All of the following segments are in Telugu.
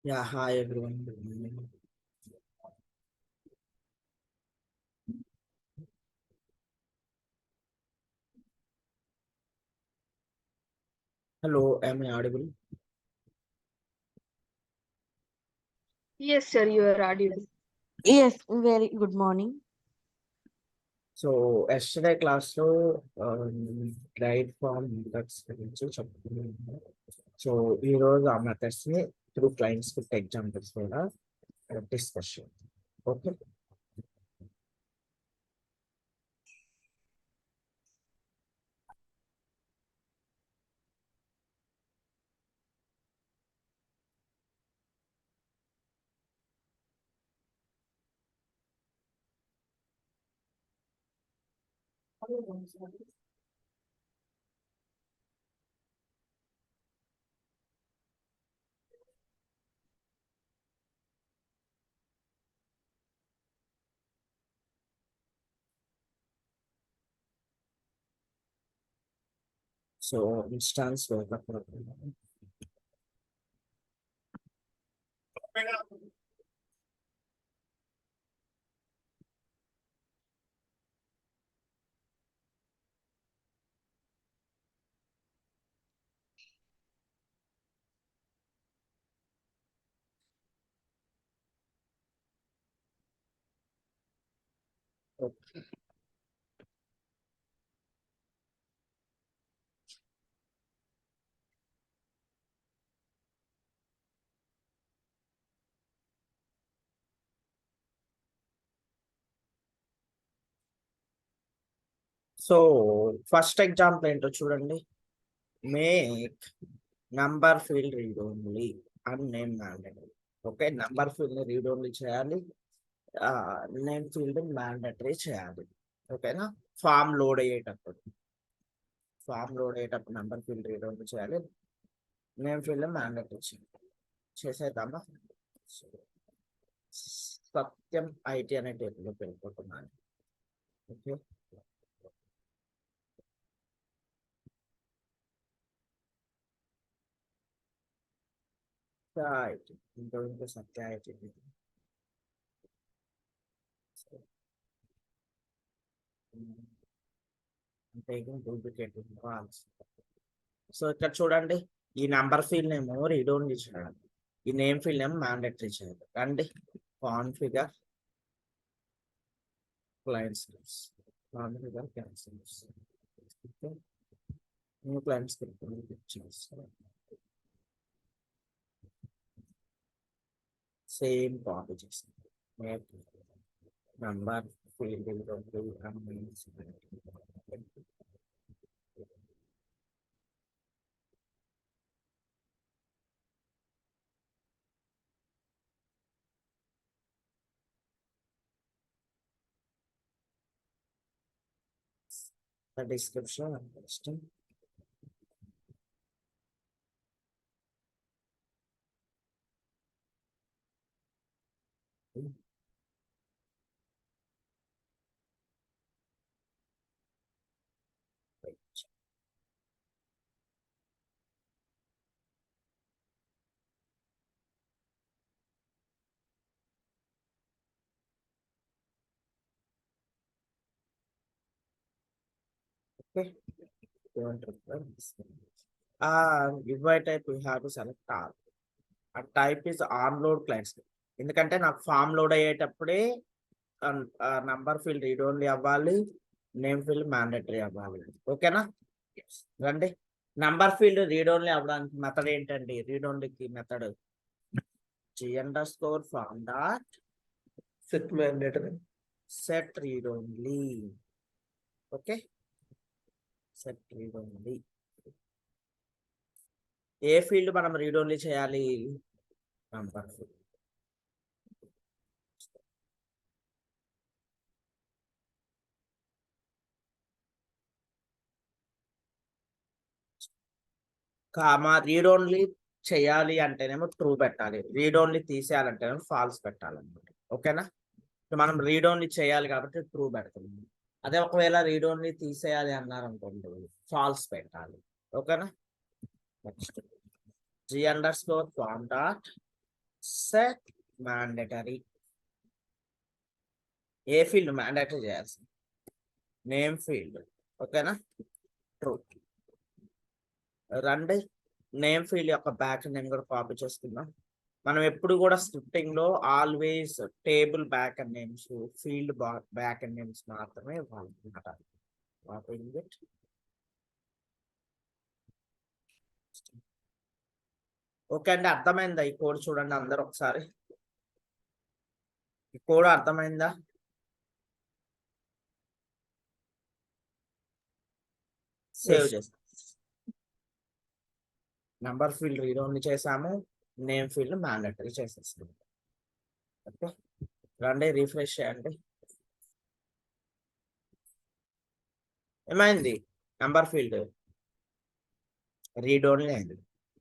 Yeah, hi everyone. Good morning. Hello, am I audible? Yes, sir, you are audible. Yes, very good morning. So, yesterday class లో రైట్ ఫార్మ్ మెథడ్స్ గురించి చెప్పుకున్నాము. సో ఈ రోజు ఆ మెథడ్స్ ని త్రూ క్లయింట్స్ విత్ ఎగ్జాంపుల్స్ కూడా డిస్కస్ చేద్దాం. Okay. So instance so first example ఏంటో చూడండి. Make number field read only and name mandatory. Okay, number field ని రీడ్ ఓన్లీ చేయాలి, నేమ్ ఫీల్డ్ మ్యాండేటరీ చేయాలి. ఓకేనా. ఫామ్ లోడ్ అయ్యేటప్పుడు నంబర్ ఫీల్డ్ రీడ్ ఓన్లీ చేయాలి, నేమ్ ఫీల్డ్ మ్యాండేటరీ చేసేద్దామా. సత్యం ఐటీ అనే టేబుల్లో వెళ్ళిపోతున్నాను. ఓకే. ఇంకో సత్య ఐటీ డూప్లికేట్. సో ఇక్కడ చూడండి, ఈ నంబర్ ఫీల్డ్ నేమో రీడ్ ఓన్లీ చేయాలి, ఈ నేమ్ ఫీల్డ్ నేమ్ మ్యాండేటరీ చేయాలి. రండి, configure client scripts, configure client scripts. New client script చేస్తాను. సేమ్ కాపీ చేస్తాను. Number field description and listing. Okay. Invite type we have to select all. A type is on load client script. ఎందుకంటే నాకు ఫామ్ లోడ్ అయ్యేటప్పుడే నంబర్ ఫీల్డ్ రీడ్ ఓన్లీ అవ్వాలి, నేమ్ ఫీల్డ్ మ్యాండేటరీ అవ్వాలి. ఓకేనా. రండి, నంబర్ ఫీల్డ్ రీడ్ ఓన్లీ అవ్వడానికి మెథడ్ ఏంటండి? రీడ్ ఓన్లీకి method g_form dot set mandatory set read only. Okay, set read only. ఏ ఫీల్డ్ మనం రీడ్ ఓన్లీ చేయాలి? Number field. Comma read only చేయాలి అంటేనేమో ట్రూ పెట్టాలి, రీడ్ ఓన్లీ తీసేయాలంటేనేమో ఫాల్స్ పెట్టాలన్నమాట. ఓకేనా. మనం రీడ్ ఓన్లీ చేయాలి కాబట్టి ట్రూ పెడుతుంది. అదే ఒకవేళ రీడ్ ఓన్లీ తీసేయాలి అన్నారు అనుకోండి, ఫాల్స్ పెట్టాలి. ఓకేనా. Next g_form dot set mandatory. ఏ ఫీల్డ్ మ్యాండేటరీ చేయాల్సి? Name field. ఓకేనా? ట్రూ. రండి నేమ్ ఫీల్డ్ యొక్క బ్యాక్ నేమ్ కూడా కాపీ చేసుకుందాం. మనం ఎప్పుడు కూడా స్క్రిప్టింగ్ లో always table backend names, field backend names మాత్రమే ఇవ్వాలన్నమాట. ఓకే అండి, అర్థమైందా ఈ కోడ్? చూడండి అందరు ఒకసారి, ఈ కోడ్ అర్థమైందా? Save Yes. చేస్తాం. నంబర్ ఫీల్డ్ రీడ్ ఓన్లీ చేసాము, నేమ్ ఫీల్డ్ మ్యాండేటరీ చేసేస్తాం. ఓకే రండి రిఫ్రెష్ చేయండి. ఏమైంది? నంబర్ ఫీల్డ్ రీడ్ ఓన్లీ అయింది,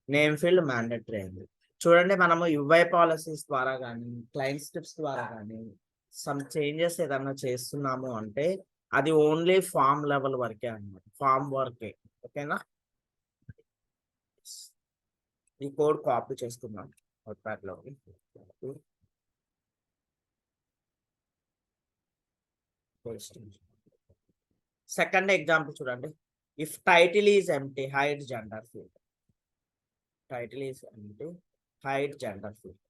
నేమ్ ఫీల్డ్ మ్యాండేటరీ అయింది. చూడండి మనము యుఐ పాలసీస్ ద్వారా కానీ క్లయింట్ స్క్రిప్ట్స్ ద్వారా కానీ సమ్ చేంజెస్ ఏదన్నా చేస్తున్నాము అంటే అది ఓన్లీ ఫామ్ లెవెల్ వరకే అన్నమాట, ఫామ్ వరకే. ఓకేనా? ఈ కోడ్ కాపీ చేసుకున్నాం నోట్ప్యాడ్లోకి. సెకండ్ ఎగ్జాంపుల్ చూడండి. If title is empty hide gender field. Title is empty hide gender field.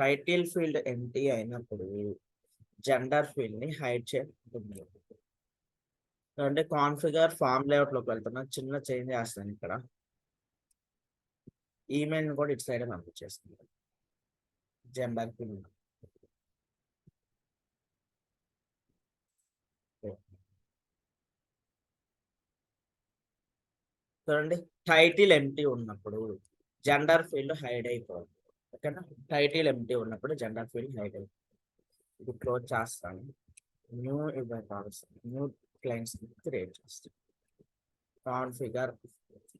Title field empty అయినప్పుడు జెండర్ ఫీల్డ్ ని హైడ్ చేస్తుంది. అంటే కాన్ఫిగర్ ఫామ్ లేఅవుట్ లోకి వెళ్తున్నా, చిన్న చేంజ్ చేస్తాను ఇక్కడ. ఈమెయిల్ కూడా ఇటు సైడ్ పంపించేస్తుంది. జెండర్ ఫీల్డ్ చూడండి, టైటిల్ ఎంప్టీ ఉన్నప్పుడు జెండర్ ఫీల్డ్ హైడ్ అయిపోతుంది. ఓకేనా? టైటిల్ ఎంప్టీ ఉన్నప్పుడు జెండర్ ఫీల్డ్ హైడ్ అయిపోతుంది. ఇది క్లోజ్ చేస్తాను. New event new clients create చేస్తాను. Configure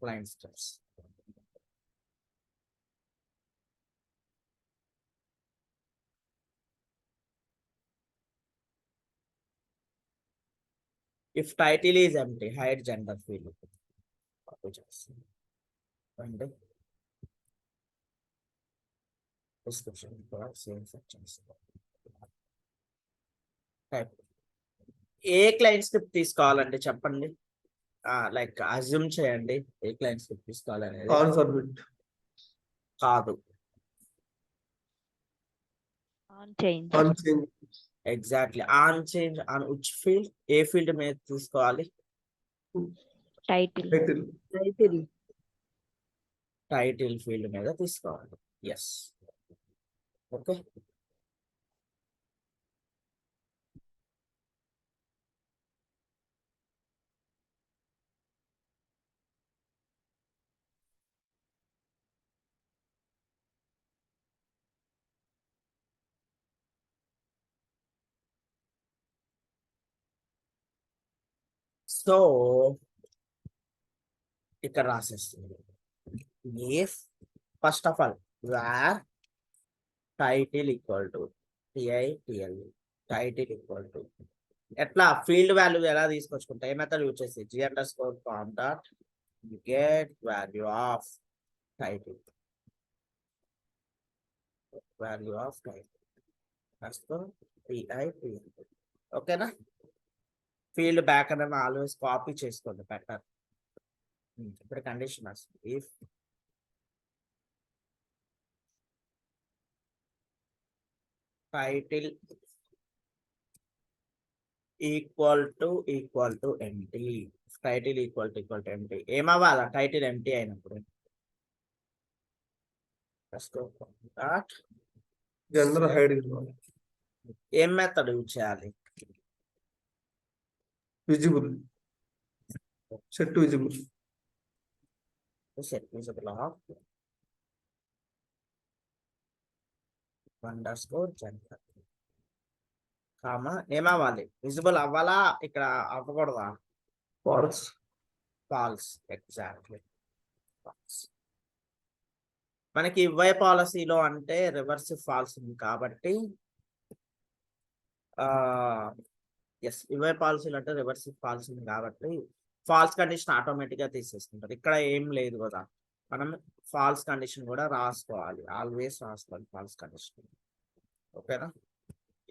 client steps. If title is empty hide gender field. Copy చేస్తాను అండి. డిస్క్రిప్షన్ కూడా సేమ్ సెట్ చేస్తాను. ఏ క్లయింట్ స్క్రిప్ట్ తీసుకోవాలండి చెప్పండి? లైక్ అజ్యూమ్ చేయండి ఏ క్లయింట్ స్క్రిప్ట్ తీసుకోవాలనేది. On submit. కాదు, On change. On change. Exactly. On change on which field? A field మీద తీసుకోవాలి? Title. Title. Title. Title field మీద తీసుకోవాలి. ఎస్. ఓకే సో ఇక్కడ రాసేస్తుంది. if first of all where title equal to title, title equal to ఎట్లా ఫీల్డ్ వాల్యూ ఎలా తీసుకొచ్చుకుంటా? ఏ మెథడ్ యూజ్ చేసి g_form dot get value of title, value of title title. ఓకేనా? ఫీల్డ్ బ్యాక్ అని ఆల్వేస్ కాపీ చేసుకోండి బెటర్. ఇప్పుడు కండిషన్ వస్తుంది. If title equal to empty, title equal to empty ఏమవ్వాలా? టైటిల్ ఎంటీ అయినప్పుడు Gender hide. ఏం మెథడ్ యూజ్ చేయాలి? Visible. Set to visible. Set visible of underscore gender comma ఏమవ్వాలి? విజిబుల్ అవ్వాలా? ఇక్కడ అవ్వకూడదా? False. ఫాల్స్. Exactly falls. మనకి ఇవై పాలసీలో అంటే రివర్స్ ఫాల్స్ ఉంది కాబట్టి ఎస్, ఇవై పాలసీలో అంటే రివర్స్ ఫాల్స్ ఉంది కాబట్టి ఫాల్స్ కండిషన్ ఆటోమేటిక్ గా తీసేసుకుంటారు. ఇక్కడ ఏం లేదు కదా, మనం ఫాల్స్ కండిషన్ కూడా రాసుకోవాలి, ఆల్వేస్ రాసుకోవాలి ఫాల్స్ కండిషన్. ఓకేనా,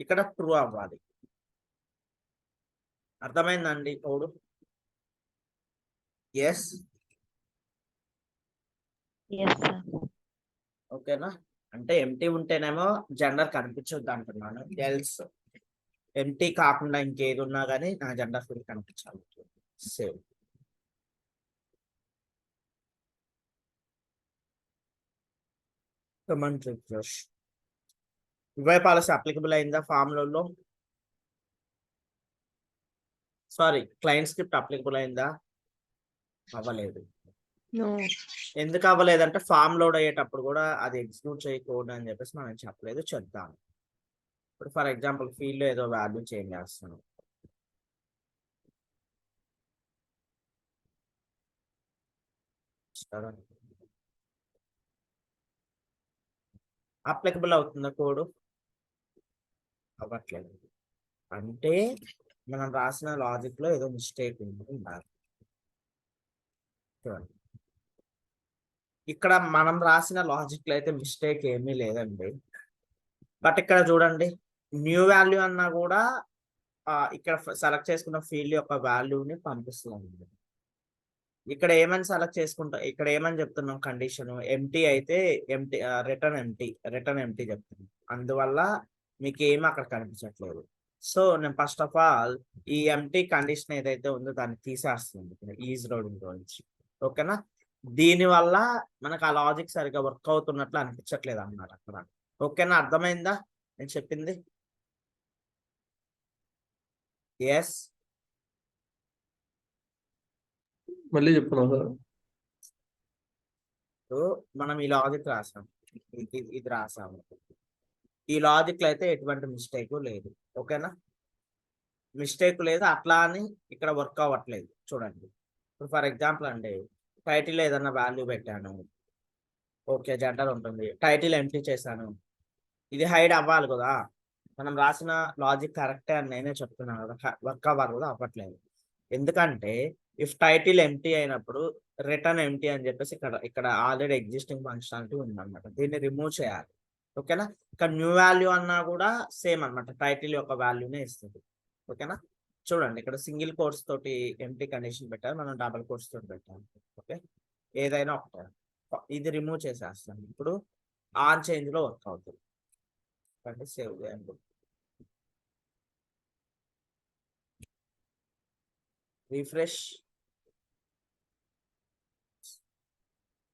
ఇక్కడ ట్రూ అవ్వాలి. అర్థమైందండి కోడ్? Yes, Yes, sir. ఓకేనా. అంటే ఎంటీ ఉంటేనేమో జెండర్ కనిపించొద్దు అంటున్నాను, ఎల్స్ ఎంటీ కాకుండా ఇంకేది ఉన్నా కానీ నా జెండర్ ఫీల్డ్ కనిపించాలి. Save. Command refresh. Give policy applicable అయిందా ఫామ్లలో? సారీ, క్లయింట్ స్క్రిప్ట్ అప్లికబుల్ అయిందా? అవ్వలేదు. No. ఎందుకు అవ్వలేదంటే ఫామ్ లోడ్ అయ్యేటప్పుడు కూడా అది ఎగ్జిక్యూట్ చేయకూడదు అని చెప్పేసి మనం చెప్పలేదు, చెప్తాను. ఇప్పుడు ఫర్ ఎగ్జాంపుల్ ఫీల్డ్ లో ఏదో వాల్యూ చేంజ్ చేస్తాను. అప్లికబుల్ అవుతుందా కోడ్? అవ్వట్లేదు. అంటే మనం రాసిన లాజిక్ లో ఏదో మిస్టేక్ ఉండాలి. చూడండి, ఇక్కడ మనం రాసిన లాజిక్ లో అయితే మిస్టేక్ ఏమీ లేదండి. బట్ ఇక్కడ చూడండి, న్యూ వాల్యూ అన్నా కూడా ఇక్కడ సెలెక్ట్ చేసుకున్న ఫీల్డ్ యొక్క వాల్యూని పంపిస్తుంది. ఇక్కడ ఏమని సెలెక్ట్ చేసుకుంటా, ఇక్కడ ఏమని చెప్తున్నాం కండిషన్ ఎంటీ అయితే ఎంటీ రిటర్న్ ఎంటీ చెప్తున్నాం. అందువల్ల మీకు ఏమి అక్కడ కనిపించట్లేదు. సో నేను ఫస్ట్ ఆఫ్ ఆల్ ఈ ఎంటీ కండిషన్ ఏదైతే ఉందో దాన్ని తీసేస్తుంది ఈజ్ లోడింగ్ నుంచి. ఓకేనా, దీని వల్ల మనకు ఆ లాజిక్ సరిగ్గా వర్క్ అవుతున్నట్లు అనిపించట్లేదు అన్నమాట అక్కడ. ఓకేనా, అర్థమైందా నేను చెప్పింది? ఎస్, మళ్ళీ చెప్తున్నావు సార్. మనం ఈ లాజిక్ రాసాం, ఇది రాసాము. ఈ లాజిక్ లో అయితే ఎటువంటి మిస్టేక్ లేదు. ఓకేనా, మిస్టేక్ లేదు, అట్లా అని ఇక్కడ వర్క్ అవ్వట్లేదు. చూడండి, ఇప్పుడు ఫర్ ఎగ్జాంపుల్ అండి, టైటిల్ ఏదన్నా వాల్యూ పెట్టాను, ఓకే జెండర్ ఉంటుంది, టైటిల్ ఎంటీ చేశాను, ఇది హైడ్ అవ్వాలి కదా. మనం రాసిన లాజిక్ కరెక్టే అని నేనే చెప్తున్నాను కదా, వర్క్ అవ్వాలి కదా, అవ్వట్లేదు. ఎందుకంటే ఇఫ్ టైటిల్ ఎంటీ అయినప్పుడు రిటర్న్ ఎంటీ అని చెప్పేసి ఇక్కడ ఆల్రెడీ ఎగ్జిస్టింగ్ ఫంక్షనాలిటీ ఉందన్నమాట, దీన్ని రిమూవ్ చేయాలి. ఓకేనా, ఇక్కడ న్యూ వాల్యూ అన్నా కూడా సేమ్ అన్నమాట, టైటిల్ యొక్క వాల్యూనే ఇస్తుంది. ఓకేనా, చూడండి ఇక్కడ సింగిల్ కోర్స్ తోటి ఎంటీ కండిషన్ పెట్టారు, మనం డబుల్ కోర్స్ తోటి పెట్టాము. ఓకే, ఏదైనా ఒకటే, ఇది రిమూవ్ చేసేస్తాను. ఇప్పుడు ఆన్ చేంజ్ లో వర్క్ అవుతుంది. అంటే సేవ్ చేయండి, రిఫ్రెష్.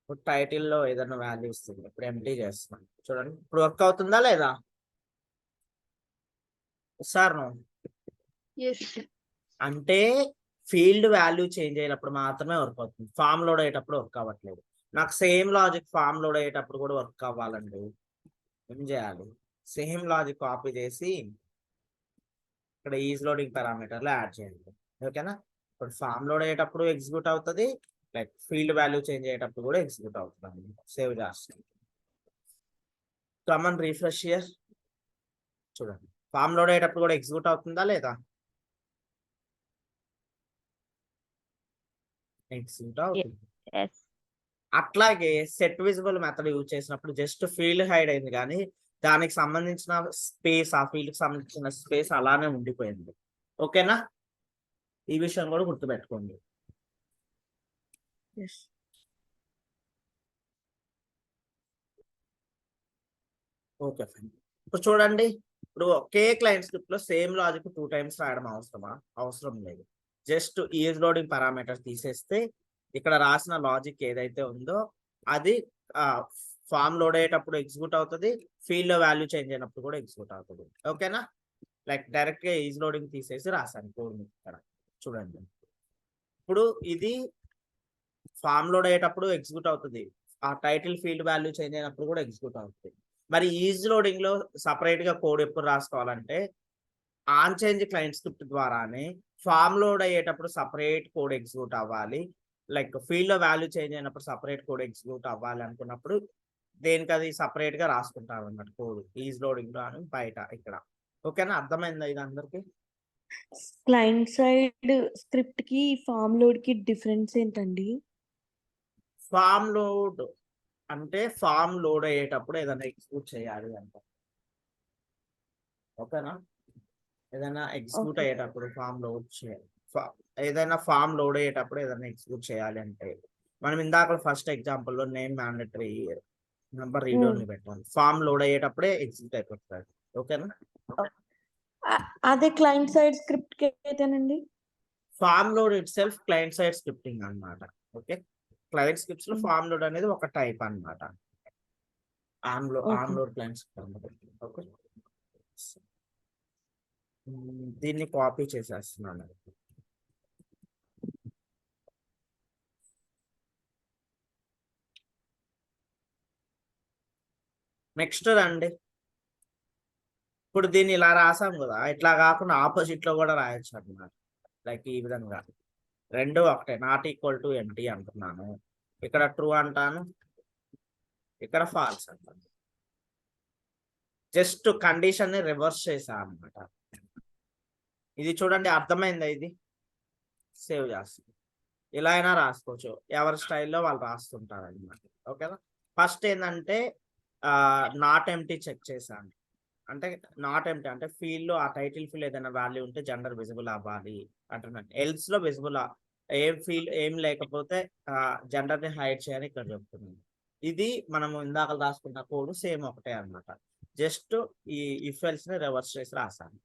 ఇప్పుడు టైటిల్లో ఏదైనా వాల్యూ ఇస్తుంది, ఇప్పుడు ఎంటీ చేస్తున్నాను. చూడండి, ఇప్పుడు వర్క్ అవుతుందా లేదా సార్? Yes. అంటే ఫీల్డ్ వాల్యూ చేంజ్ అయినప్పుడు మాత్రమే వర్క్ అవుతుంది, ఫామ్ లోడ్ అయ్యేటప్పుడు వర్క్ అవ్వట్లేదు. నాకు సేమ్ లాజిక్ ఫామ్ లోడ్ అయ్యేటప్పుడు కూడా వర్క్ అవ్వాలండి. ఏం చేయాలి, సేమ్ లాజిక్ కాపీ చేసి ఇక్కడ ఈజ్ లోడింగ్ పారామీటర్లో యాడ్ చేయండి. ఓకేనా, ఇప్పుడు ఫామ్ లోడ్ అయ్యేటప్పుడు ఎగ్జిక్యూట్ అవుతుంది, లైక్ ఫీల్డ్ వాల్యూ చేంజ్ అయ్యేటప్పుడు కూడా ఎగ్జిక్యూట్ అవుతుంది. సేవ్ చేస్తాను, కమన్ రిఫ్రెష్ హియర్. చూడండి, ఫామ్ లోడ్ అయ్యేటప్పుడు కూడా ఎగ్జిక్యూట్ అవుతుందా లేదా? ఎగ్జిక్యూట్ అవుతుంది. Yes. అట్లాగే సెట్ విజిబుల్ మెథడ్ యూజ్ చేసినప్పుడు జస్ట్ ఫీల్డ్ హైడ్ అయింది, కానీ దానికి సంబంధించిన స్పేస్, ఆ ఫీల్డ్ కి సంబంధించిన స్పేస్ అలానే ఉండిపోయింది. ఓకేనా, ఈ విషయం కూడా గుర్తుపెట్టుకోండి. Okay fine. ఇప్పుడు చూడండి, ఇప్పుడు ఒకే క్లయింట్ స్క్రిప్ట్ లో సేమ్ లాజిక్ 2 times రాయడం అవసరమా? అవసరం లేదు. జస్ట్ ఈజ్ లోడింగ్ పారామీటర్ తీసేస్తే ఇక్కడ రాసిన లాజిక్ ఏదైతే ఉందో అది ఫామ్ లోడ్ అయ్యేటప్పుడు ఎగ్జిక్యూట్ అవుతుంది, ఫీల్డ్ లో వాల్యూ చేంజ్ అయినప్పుడు కూడా ఎగ్జిక్యూట్ అవుతుంది. ఓకేనా, లైక్ డైరెక్ట్ గా ఈజ్ లోడింగ్ తీసేసి రాశాను కోడ్ ఇక్కడ. చూడండి, ఇప్పుడు ఇది ఫామ్ లోడ్ అయ్యేటప్పుడు ఎగ్జిక్యూట్ అవుతుంది, ఆ టైటిల్ ఫీల్డ్ వాల్యూ చేంజ్ అయినప్పుడు కూడా ఎగ్జిక్యూట్ అవుతుంది. మరి ఈజ్ లోడింగ్ లో సపరేట్ గా కోడ్ ఎప్పుడు రాసుకోవాలంటే ఆన్ చేంజ్ క్లయింట్ స్క్రిప్ట్ ద్వారానే ఫామ్ లోడ్ అయ్యేటప్పుడు సపరేట్ కోడ్ ఎగ్జిక్యూట్ అవ్వాలి, లైక్ ఫీల్డ్ లో వాల్యూ చేంజ్ అయినప్పుడు సపరేట్ కోడ్ ఎగ్జిక్యూట్ అవ్వాలి అనుకున్నప్పుడు దేనికి అది సపరేట్ గా రాసుకుంటారు అన్నమాట కోడ్ ఈజ్ లోడింగ్ లో అని బయట ఇక్కడ. ఓకేనా, అర్థమైందా ఇది అందరికి? క్లయింట్ సైడ్ స్క్రిప్ట్ కి ఫామ్ లోడ్ కి డిఫరెన్స్ ఏంటండి? ఫామ్ లోడ్ అంటే ఫామ్ లోడ్ అయ్యేటప్పుడు ఏదైనా ఎగ్జిక్యూట్ చేయాలి అంట. ఓకేనా? ఏదైనా ఎగ్జిక్యూట్ Okay. అయ్యేటప్పుడు ఫామ్ లోడ్ చేయాలి. ఏదైనా ఫామ్ లోడ్ అయ్యేటప్పుడు ఏదైనా ఎగ్జిక్యూట్ చేయాలి అంటే మనం ఇందాక ఫస్ట్ ఎగ్జాంపుల్లో name mandatory number read only పెట్టాలి. ఫామ్ లోడ్ అయ్యేటప్పుడే ఎగ్జిక్యూట్ అయిపోతుంది. ఓకేనా? అదే క్లయింట్ సైడ్ స్క్రిప్ట్ కి అయితేనండి? Form load itself client side scripting అన్నమాట. ఓకే, క్లయింట్ స్క్రిప్ట్స్ లో ఫామ్ లోడ్ అనేది ఒక టైప్ అన్నమాట. On Okay. Load client script అన్నమాట. ఓకే, దీన్ని కాపీ చేసేస్తున్నాను. నెక్స్ట్ రండి. ఇప్పుడు దీన్ని ఇలా రాసాం కదా, ఇట్లా కాకుండా ఆపోజిట్ లో కూడా రాయొచ్చు అన్నమాట. లైక్ ఈ విధంగా రెండు ఒకటే, నాట్ ఈక్వల్ టు ఎంటీ అంటున్నాను, ఇక్కడ ట్రూ అంటాను, ఇక్కడ ఫాల్స్ అంటాను. జస్ట్ కండిషన్ ని రివర్స్ చేసా అన్నమాట. ఇది చూడండి, అర్థమైందా? ఇది సేవ్ చేస్తాం. ఇలా అయినా రాసుకోవచ్చు, ఎవరి స్టైల్లో వాళ్ళు రాస్తుంటారు అన్నమాట. ఓకేనా? ఫస్ట్ ఏంటంటే నాట్ ఎంటీ చెక్ చేశాను. అంటే నాట్ ఎంటీ అంటే ఫీల్డ్ లో ఆ టైటిల్ ఫీల్డ్ ఏదైనా వాల్యూ ఉంటే జెండర్ విజిబుల్ అవ్వాలి అంటున్నాను. ఎల్స్ లో విజిబుల్ ఏం ఫీల్డ్ ఏం లేకపోతే జెండర్ ని హైడ్ చేయని ఇక్కడ చెప్తున్నాను. ఇది మనము ఇందాక రాసుకున్న కోడ్ సేమ్ ఒకటే అన్నమాట. జస్ట్ ఈ ఇఫ్ ఎల్స్ ని రివర్స్ చేసి రాసాను.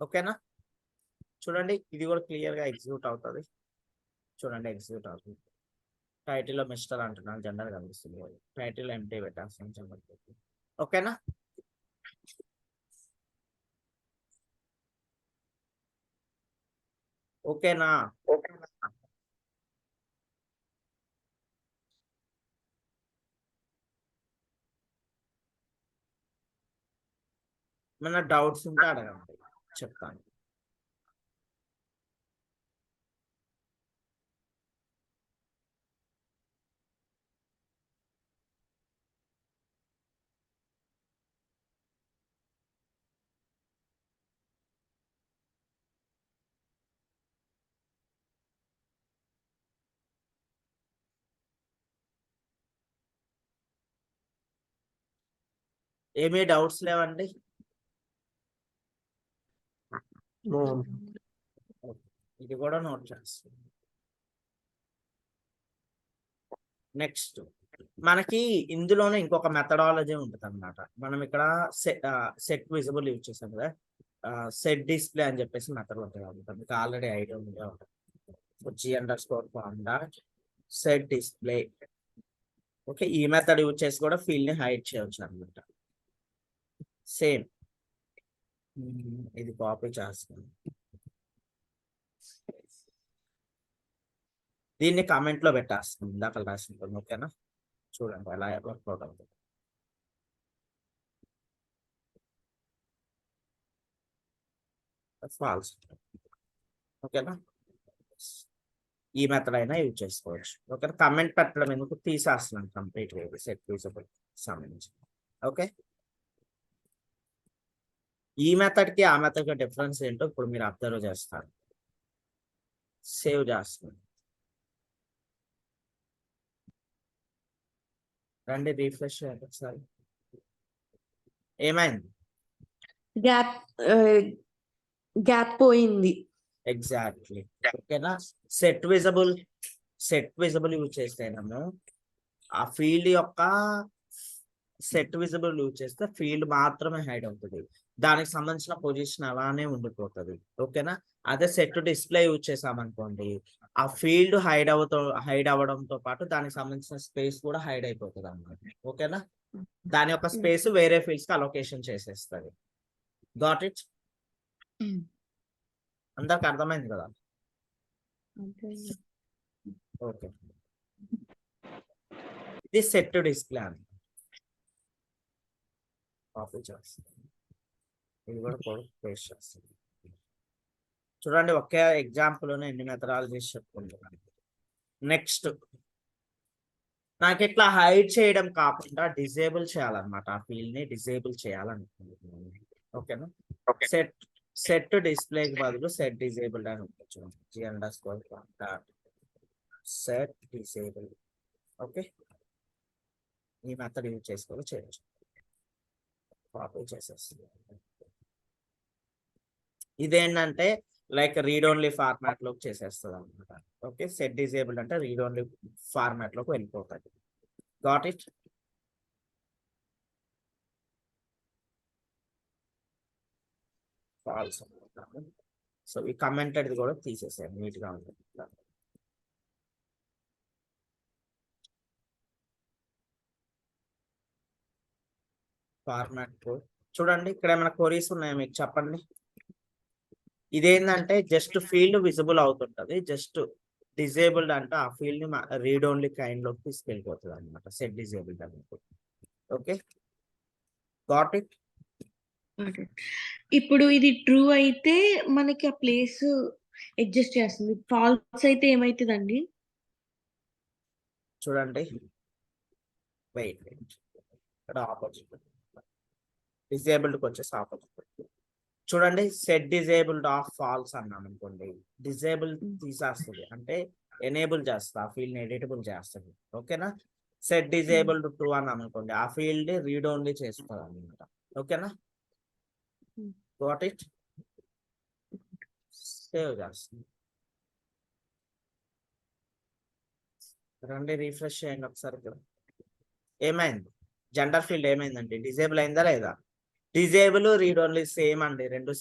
ఓకేనా? చూడండి, ఇది కూడా క్లియర్ గా ఎగ్జిక్యూట్ అవుతుంది. చూడండి, ఎగ్జిక్యూట్ అవుతుంది. టైటిల్ లో మిస్టర్ అంటున్నాను, జెండర్ కనిపిస్తుంది. టైటిల్ ఎంటీ పెట్టేస్తాను, జెండర్. ఓకేనా? ఓకేనా? ఏమైనా డౌట్స్ ఉంటే అడగండి, చెప్తాను. ఏమీ డౌట్స్ లేవండి? No. ఇది కూడా నోట్ చేస్తాను. నెక్స్ట్ మనకి ఇందులోనే ఇంకొక మెథడాలజీ ఉంటుంది అన్నమాట. మనం ఇక్కడ సెట్ విజిబుల్ యూజ్ చేసాం కదా, సెట్ డిస్ప్లే అని చెప్పేసి మెథడ్ ఉంటుంది అనమాట. మీకు ఆల్రెడీ ఐడియా ఉండే ఉంటుంది. g_form set display. ఓకే, ఈ మెథడ్ యూజ్ చేసి కూడా ఫీల్డ్ ని హైడ్ చేయవచ్చు అనమాట. సేమ్ ఇది కాపీ చేస్తాను, దీన్ని కామెంట్ లో పెట్టేస్తాను, ఇందాక రాసింటాను. ఓకేనా? చూడండి ఎలా వర్కౌట్ అవుతుంది. ఫాల్స్. ఓకేనా? ఈ మెథడ్ అయినా యూజ్ చేసుకోవచ్చు. ఓకే, కమెంట్ పెట్టడం ఎందుకు, తీసేస్తున్నాను కంప్లీట్ సెట్ విజిబుల్ సంబంధించి. ఓకే, ఈ మెథడ్ కి ఆ మెథడ్ కి డిఫరెన్స్ ఏంటో ఇప్పుడు మీరు అబ్జర్వ్ చేస్తారు. సేవ్ చేస్తున్నాను. రండి, రీఫ్రెష్ చేయండి ఒకసారి. ఏమైంది? గ్యాప్ పోయింది. ఎగ్జాక్ట్లీ. ఓకేనా? సెట్ విజిబుల్ యూజ్ చేస్తేనేమో ఆ ఫీల్డ్ యొక్క సెట్ విజిబుల్ యూజ్ చేస్తే ఫీల్డ్ మాత్రమే హైడ్ అవుతుంది, దానికి సంబంధించిన పొజిషన్ అలానే ఉండిపోతుంది. ఓకేనా? అదే సెట్ డిస్ప్లే యూజ్ చేసామనుకోండి, ఆ ఫీల్డ్ హైడ్ అవ్వడంతో పాటు దానికి సంబంధించిన స్పేస్ కూడా హైడ్ అయిపోతుంది అన్నమాట. ఓకేనా? దాని యొక్క స్పేస్ వేరే ఫీల్డ్స్ కి అలొకేషన్ చేసేస్తుంది. Got it? అందరికి అర్థమైంది కదా? ఓకే, ఇది సెట్ డిస్ప్లే అని కాపీ చేస్తాను. ఇది కూడా పేస్ట్ చేస్తాను. చూడండి, ఒకే ఎగ్జాంపుల్ ఎన్ని మెథడాలజీస్ చెప్పుకుంటున్నాను. నెక్స్ట్ నాకు ఇట్లా హైడ్ చేయడం కాకుండా డిజేబుల్ చేయాలన్నమాట. ఆ ఫీల్డ్ ని డిజేబుల్ చేయాలనుకుంటున్నాను. ఓకేనా? సెట్ డిస్ప్లేకి బదులు సెట్ డిజేబుల్డ్ అని ఉంటుంది. g_form set disable. ఓకే, ఈ మెథడ్ యూజ్ చేసుకొని చేయొచ్చు. కాపీ చేసేస్తుంది. ఇదేంటంటే లైక్ రీడ్ ఓన్లీ ఫార్మాట్ లోకి చేసేస్తుంది అనమాట. ఓకే, సెట్ డిజేబుల్డ్ అంటే రీడ్ ఓన్లీ ఫార్మాట్ లోకి వెళ్ళిపోతుంది. Got it. ఫాల్స్. సో ఈ కమెంటెడ్ కూడా తీసేసాను, నీట్ గా ఉంటుంది. ఫార్మాట్ కోడ్ చూడండి, ఇక్కడ ఏమైనా క్వరీస్ ఉన్నాయా మీకు చెప్పండి. ఇదేంటంటే జస్ట్ ఫీల్డ్ విజిబుల్ అవుతుంటది, జస్ట్ డిజేబుల్డ్ అంటే ఆ ఫీల్డ్ ని రీడ్ ఓన్లీ కైండ్ లోకి తీసుకెళ్ళిపోతుంది అనమాట, సెట్ డిజేబుల్డ్ అనేది. Okay, got it. ఇప్పుడు ఇది ట్రూ అయితే మనకి ఆ ప్లేస్ అడ్జస్ట్ చేస్తుంది, ఫాల్స్ అయితే ఏమైతుందండి? చూడండి, వెయిట్ ఇక్కడ ఆపోజిట్ డిజేబుల్డ్కి వచ్చేసి ఆపోజిట్. చూడండి, సెట్ డిజేబుల్డ్ ఆఫ్ ఫాల్స్ అన్నాం అనుకోండి, డిజేబుల్ తీసేస్తుంది అంటే ఎనేబుల్ చేస్తుంది, ఆ ఫీల్డ్ ని ఎడిటబుల్ చేస్తుంది. ఓకేనా. సెట్ డిజేబుల్డ్ ట్రూ అన్నాం అనుకోండి, ఆ ఫీల్డ్ రీడ్ ఓన్లీ చేస్తుంది అనమాట. ఓకేనా, గాట్ ఇట్. సేవ్ చేస్తుంది. రండి రీఫ్రెష్ చేయండి ఒకసారి. ఇక్కడ ఏమైంది, జెండర్ ఫీల్డ్ ఏమైందండి, డిజేబుల్ అయిందా లేదా? డిజేబుల్ రీడ్ ఓన్లీ సేమ్ అండి, రెండు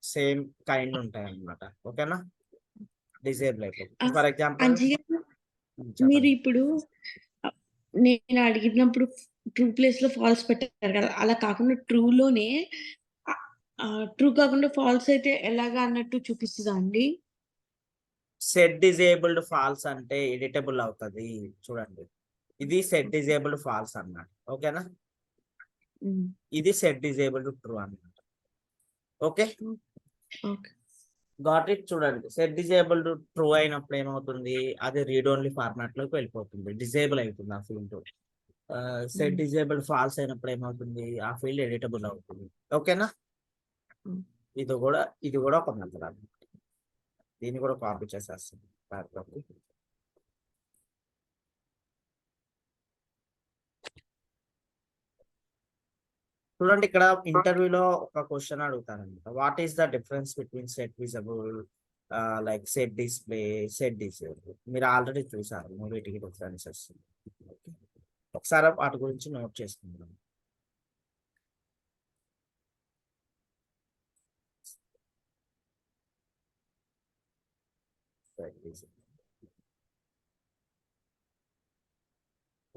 సేమ్ కైండ్ ఉంటాయి అన్నమాట. ఓకేనా, డిజేబుల్ అయిపోతుంది. ఫర్ ఎగ్జాంపుల్ అంజయ్య మీరు ఇప్పుడు నేను అడిగినప్పుడు ట్రూ ప్లేస్ లో ఫాల్స్ పెట్టారు కదా, అలా కాకుండా ట్రూలోనే ట్రూ కాకుండా ఫాల్స్ అయితే ఎలాగా అన్నట్టు చూపిస్తుందా అండి? సెట్ డిజేబుల్డ్ ఫాల్స్ అంటే ఎడిటబుల్ అవుతుంది. చూడండి, ఇది సెట్ డిజేబుల్డ్ ఫాల్స్ అన్నమాట. ఓకేనా, ఇది సెట్ డిజేబుల్డ్ ట్రూ అన్నమాట. Okay, got it. చూడండి, సెట్ డిజేబుల్డ్ ట్రూ అయినప్పుడు ఏమవుతుంది, అది రీడ్ ఓన్లీ ఫార్మాట్ లోకి వెళ్ళిపోతుంది, డిజేబుల్ అవుతుంది ఆ ఫీల్డ్. సెట్ డిజేబుల్డ్ ఫాల్స్ అయినప్పుడు ఏమవుతుంది, ఆ ఫీల్డ్ ఎడిటబుల్ అవుతుంది. ఓకేనా, ఇది కూడా ఒక మెథడ్ అన్నమాట. దీన్ని కూడా కాపీ చేసేస్తుంది. చూడండి, ఇక్కడ ఇంటర్వ్యూలో ఒక క్వశ్చన్ అడుగుతారనమాట, what is the difference between set visible, like set display, set disable. మీరు ఆల్రెడీ చూసారు వీటికి డిఫరెన్సెస్. ఒకసారి వాటి గురించి నోట్ చేసుకుందాం.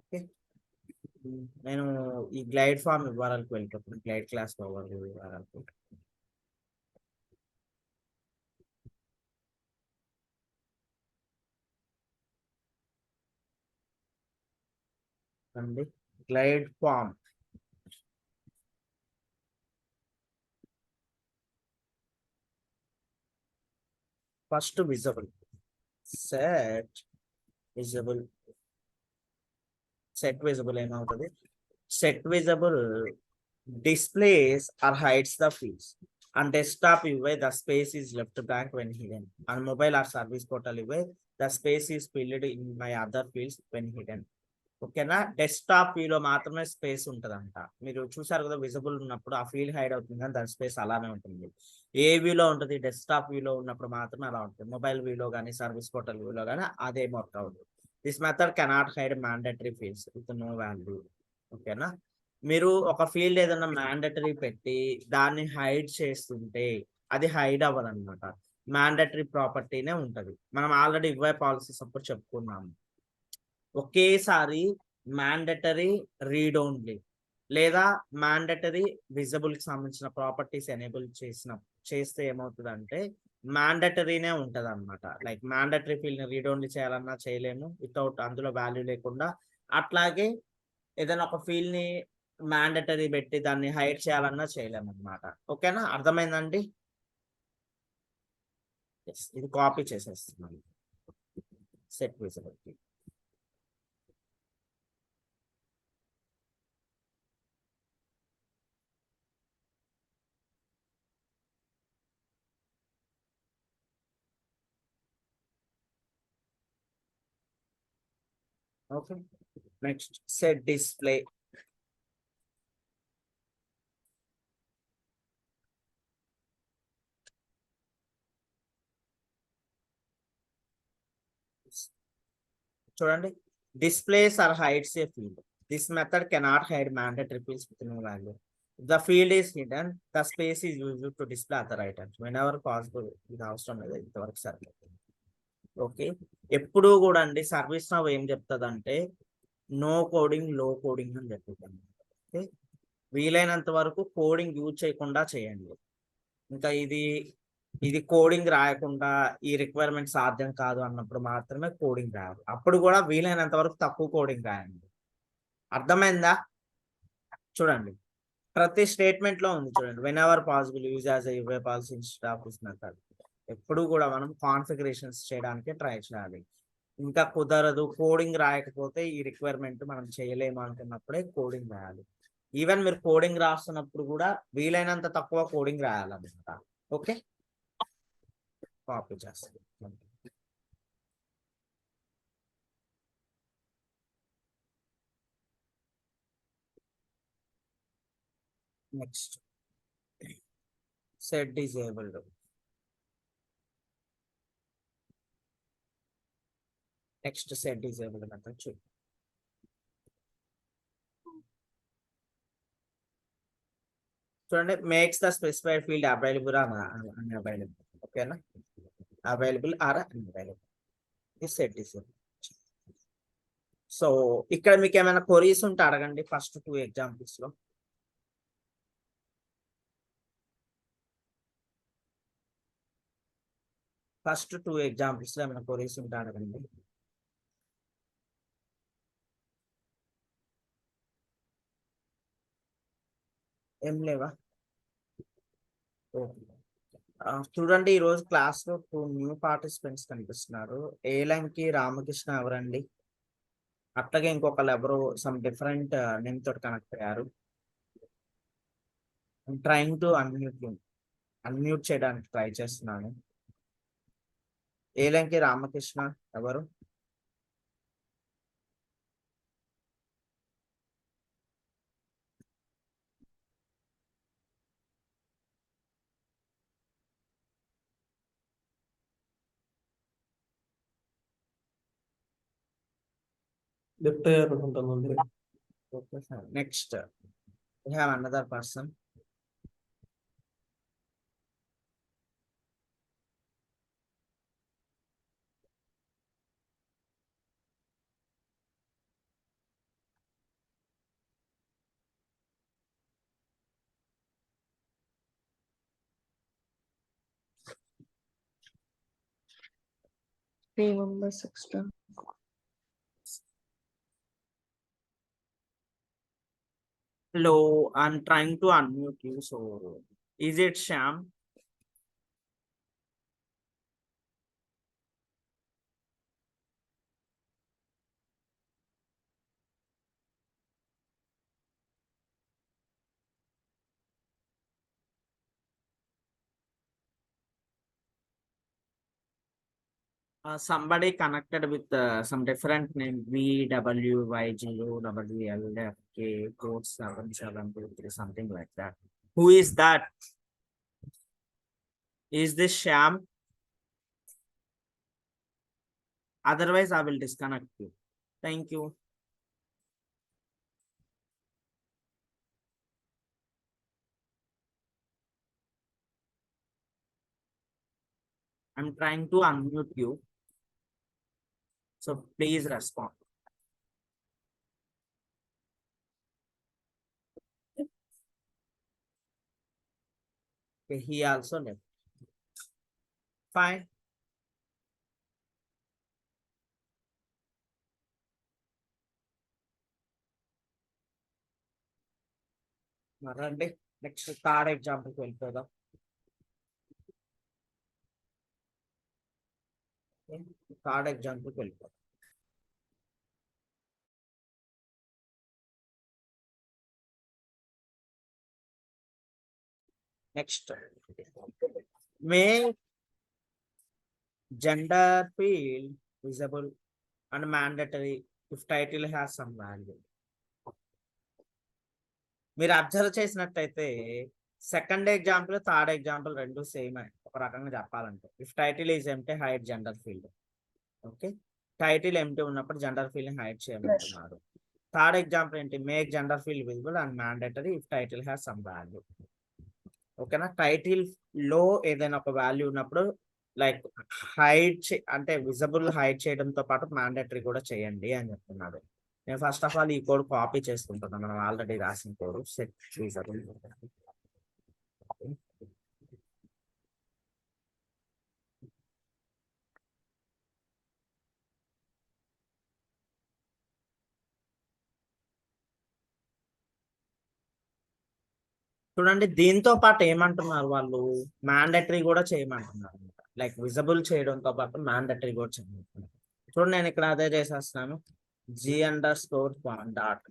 ఓకే, నేను ఈ గ్లైడ్ ఫామ్ వివరాలకు వెళ్ళిపోతున్నాను, గ్లైడ్ క్లాస్ వివరాలకు. అండి, glide form first visible, set visible. Set visible ఏమవుతుంది, set visible displays or hides the fields. On desktop UI, the space is left blank when hidden. On mobile or service portal UI, the space is filled in my other fields when hidden. ఓకేనా, డెస్క్టాప్ వ్యూలో మాత్రమే స్పేస్ ఉంటుందంట. మీరు చూసారు కదా, విజిబుల్ ఉన్నప్పుడు ఆ ఫీల్డ్ హైడ్ అవుతుంది కానీ దాని స్పేస్ అలానే ఉంటుంది. ఏ వ్యూలో ఉంటుంది, డెస్క్టాప్ వ్యూలో ఉన్నప్పుడు మాత్రమే అలా ఉంటుంది. మొబైల్ వ్యూలో కానీ సర్వీస్ పోర్టల్ వ్యూలో కానీ అదేం వర్క్ అవుతుంది. This method cannot hide mandatory fields with no value. ఓకేనా, మీరు ఒక ఫీల్డ్ ఏదైనా మ్యాండేటరీ పెట్టి దాన్ని హైడ్ చేస్తుంటే అది హైడ్ అవ్వదు అనమాట, మ్యాండేటరీ ప్రాపర్టీనే ఉంటది. మనం ఆల్రెడీ ఇవ్వే పాలసీస్ అప్పుడు చెప్పుకున్నాము. ఒకేసారి మ్యాండేటరీ రీడ్ ఓన్లీ లేదా మ్యాండేటరీ విజిబుల్ కి సంబంధించిన ప్రాపర్టీస్ ఎనేబుల్ చేస్తే ఏమవుతుంది అంటే మ్యాండేటరీనే ఉంటది అనమాట. లైక్ మ్యాండేటరీ ఫీల్డ్ ని రీడ్ ఓన్లీ చేయాలన్నా చేయలేము వితౌట్ అందులో వాల్యూ లేకుండా. అట్లాగే ఏదైనా ఒక ఫీల్డ్ ని మ్యాండేటరీ పెట్టి దాన్ని హైడ్ చేయాలన్నా చేయలేము అనమాట. ఓకేనా, అర్థమైందండి? ఇది కాపీ చేసేస్తున్నాను, set visibility. Okay. Next, set display. చూడండి, displays or hides a field. This method cannot hide mandatory fields with no value. If the field is hidden, the space is used to display other items whenever possible. ఇది అవసరం లేదు ఇంతవరకు సరిపోతుంది. ఓకే, ఎప్పుడు కూడా అండి సర్వీస్ నౌ ఏం చెప్తుందంటే నో కోడింగ్, లో కోడింగ్ అని చెప్తుంది. ఓకే, వీలైనంత వరకు కోడింగ్ యూజ్ చేయకుండా చేయండి. ఇంకా ఇది కోడింగ్ రాయకుండా ఈ రిక్వైర్మెంట్ సాధ్యం కాదు అన్నప్పుడు మాత్రమే కోడింగ్ రాయాలి. అప్పుడు కూడా వీలైనంత వరకు తక్కువ కోడింగ్ రాయండి. అర్థమైందా? చూడండి, ప్రతి స్టేట్మెంట్ లో ఉంది చూడండి, when ever possible use as a policy instead of this method. ఎప్పుడు కూడా మనం కాన్ఫిగరేషన్స్ చేయడానికి ట్రై చేయాలి. ఇంకా కుదరదు, కోడింగ్ రాయకపోతే ఈ రిక్వైర్మెంట్ మనం చేయలేము అనుకున్నప్పుడే కోడింగ్ రాయాలి. ఈవెన్ మీరు కోడింగ్ రాస్తున్నప్పుడు కూడా వీలైనంత తక్కువ కోడింగ్ రాయాలన్నమాట. ఓకే, కాపీ చేస్తాను. Next, set disabled. Next set disabled method చూడండి. చూడండి, makes the specified field available or unavailable. ఓకేనా, అవైలబుల్ ఆర్ అన్అవైలబుల్, ఇది సెట్ డిజేబుల్. సో ఇక్కడ మీకు ఏమైనా క్వరీస్ ఉంటే అడగండి ఫస్ట్ 2 ఎగ్జాంపుల్స్ లో. ఫస్ట్ 2 ఎగ్జాంపుల్స్ లో ఏమైనా క్వరీస్ ఉంటే అడగండి. ఏం లేవా? చూడండి, ఈ రోజు క్లాస్ లో 2 న్యూ పార్టిసిపెంట్స్ కనిపిస్తున్నారు. ఏలంకి రామకృష్ణ ఎవరండి, అట్లాగే ఇంకొకరు ఎవరు సమ్ డిఫరెంట్ నేమ్ తోటి కనెక్ట్ అయ్యారు. ట్రైంగ్ టు అన్మ్యూట్ చేయడానికి ట్రై చేస్తున్నాను. ఏలంకి రామకృష్ణ ఎవరు? లిఫ్ట్ అయ్యారు అనుకుంటానండి. Okay, sir. Next, we have another person. Three members extra. Hello, I'm trying to unmute you. So, is it Sham? Somebody connected with some different name VWYGO WLFK code 7723 something like that. Who is that? Is this Sham? Otherwise, I will disconnect you. Thank you. I'm trying to unmute you. So please respond. Okay, he also left. Fine. మరండి నెక్స్ట్ థర్డ్ ఎగ్జాంపుల్కి వెళ్ళిపోదాం. థర్డ్ ఎగ్జాంపుల్కి వెళ్ళిపోదాం. Next, make gender field visible and mandatory if title has some value. మీరు అబ్జర్వ్ చేసినట్టయితే సెకండ్ ఎగ్జాంపుల్ థర్డ్ ఎగ్జాంపుల్ రెండు సేమ్ ఒక రకంగా చెప్పాలంటే if title is empty hide gender field. Okay, title empty ఉన్నప్పుడు జెండర్ ఫీల్డ్ ని హైడ్ చేయమంటున్నారు. థర్డ్ ఎగ్జాంపుల్ ఏంటి, make gender field visible and mandatory if title has some value. ఓకేనా, టైటిల్ లో ఏదైనా ఒక వాల్యూ ఉన్నప్పుడు లైక్ అంటే విజిబుల్ హైడ్ చేయడంతో పాటు మ్యాండేటరీ కూడా చేయండి అని చెప్తున్నాడు. నేను ఫస్ట్ ఆఫ్ ఆల్ ఈ కోడ్ కాపీ చేసుకుంటున్నాను, మనం ఆల్రెడీ రాసిన కోడ్ సెట్ విజిబుల్. చూడండి, దీంతో పాటు ఏమంటున్నారు వాళ్ళు, మ్యాండేటరీ కూడా చేయమంటున్నారు. లైక్ విజిబుల్ చేయడంతో పాటు మ్యాండేటరీ కూడా చేయమంటున్నారు. చూడండి, నేను ఇక్కడ అదే చేసేస్తున్నాను, g_డాట్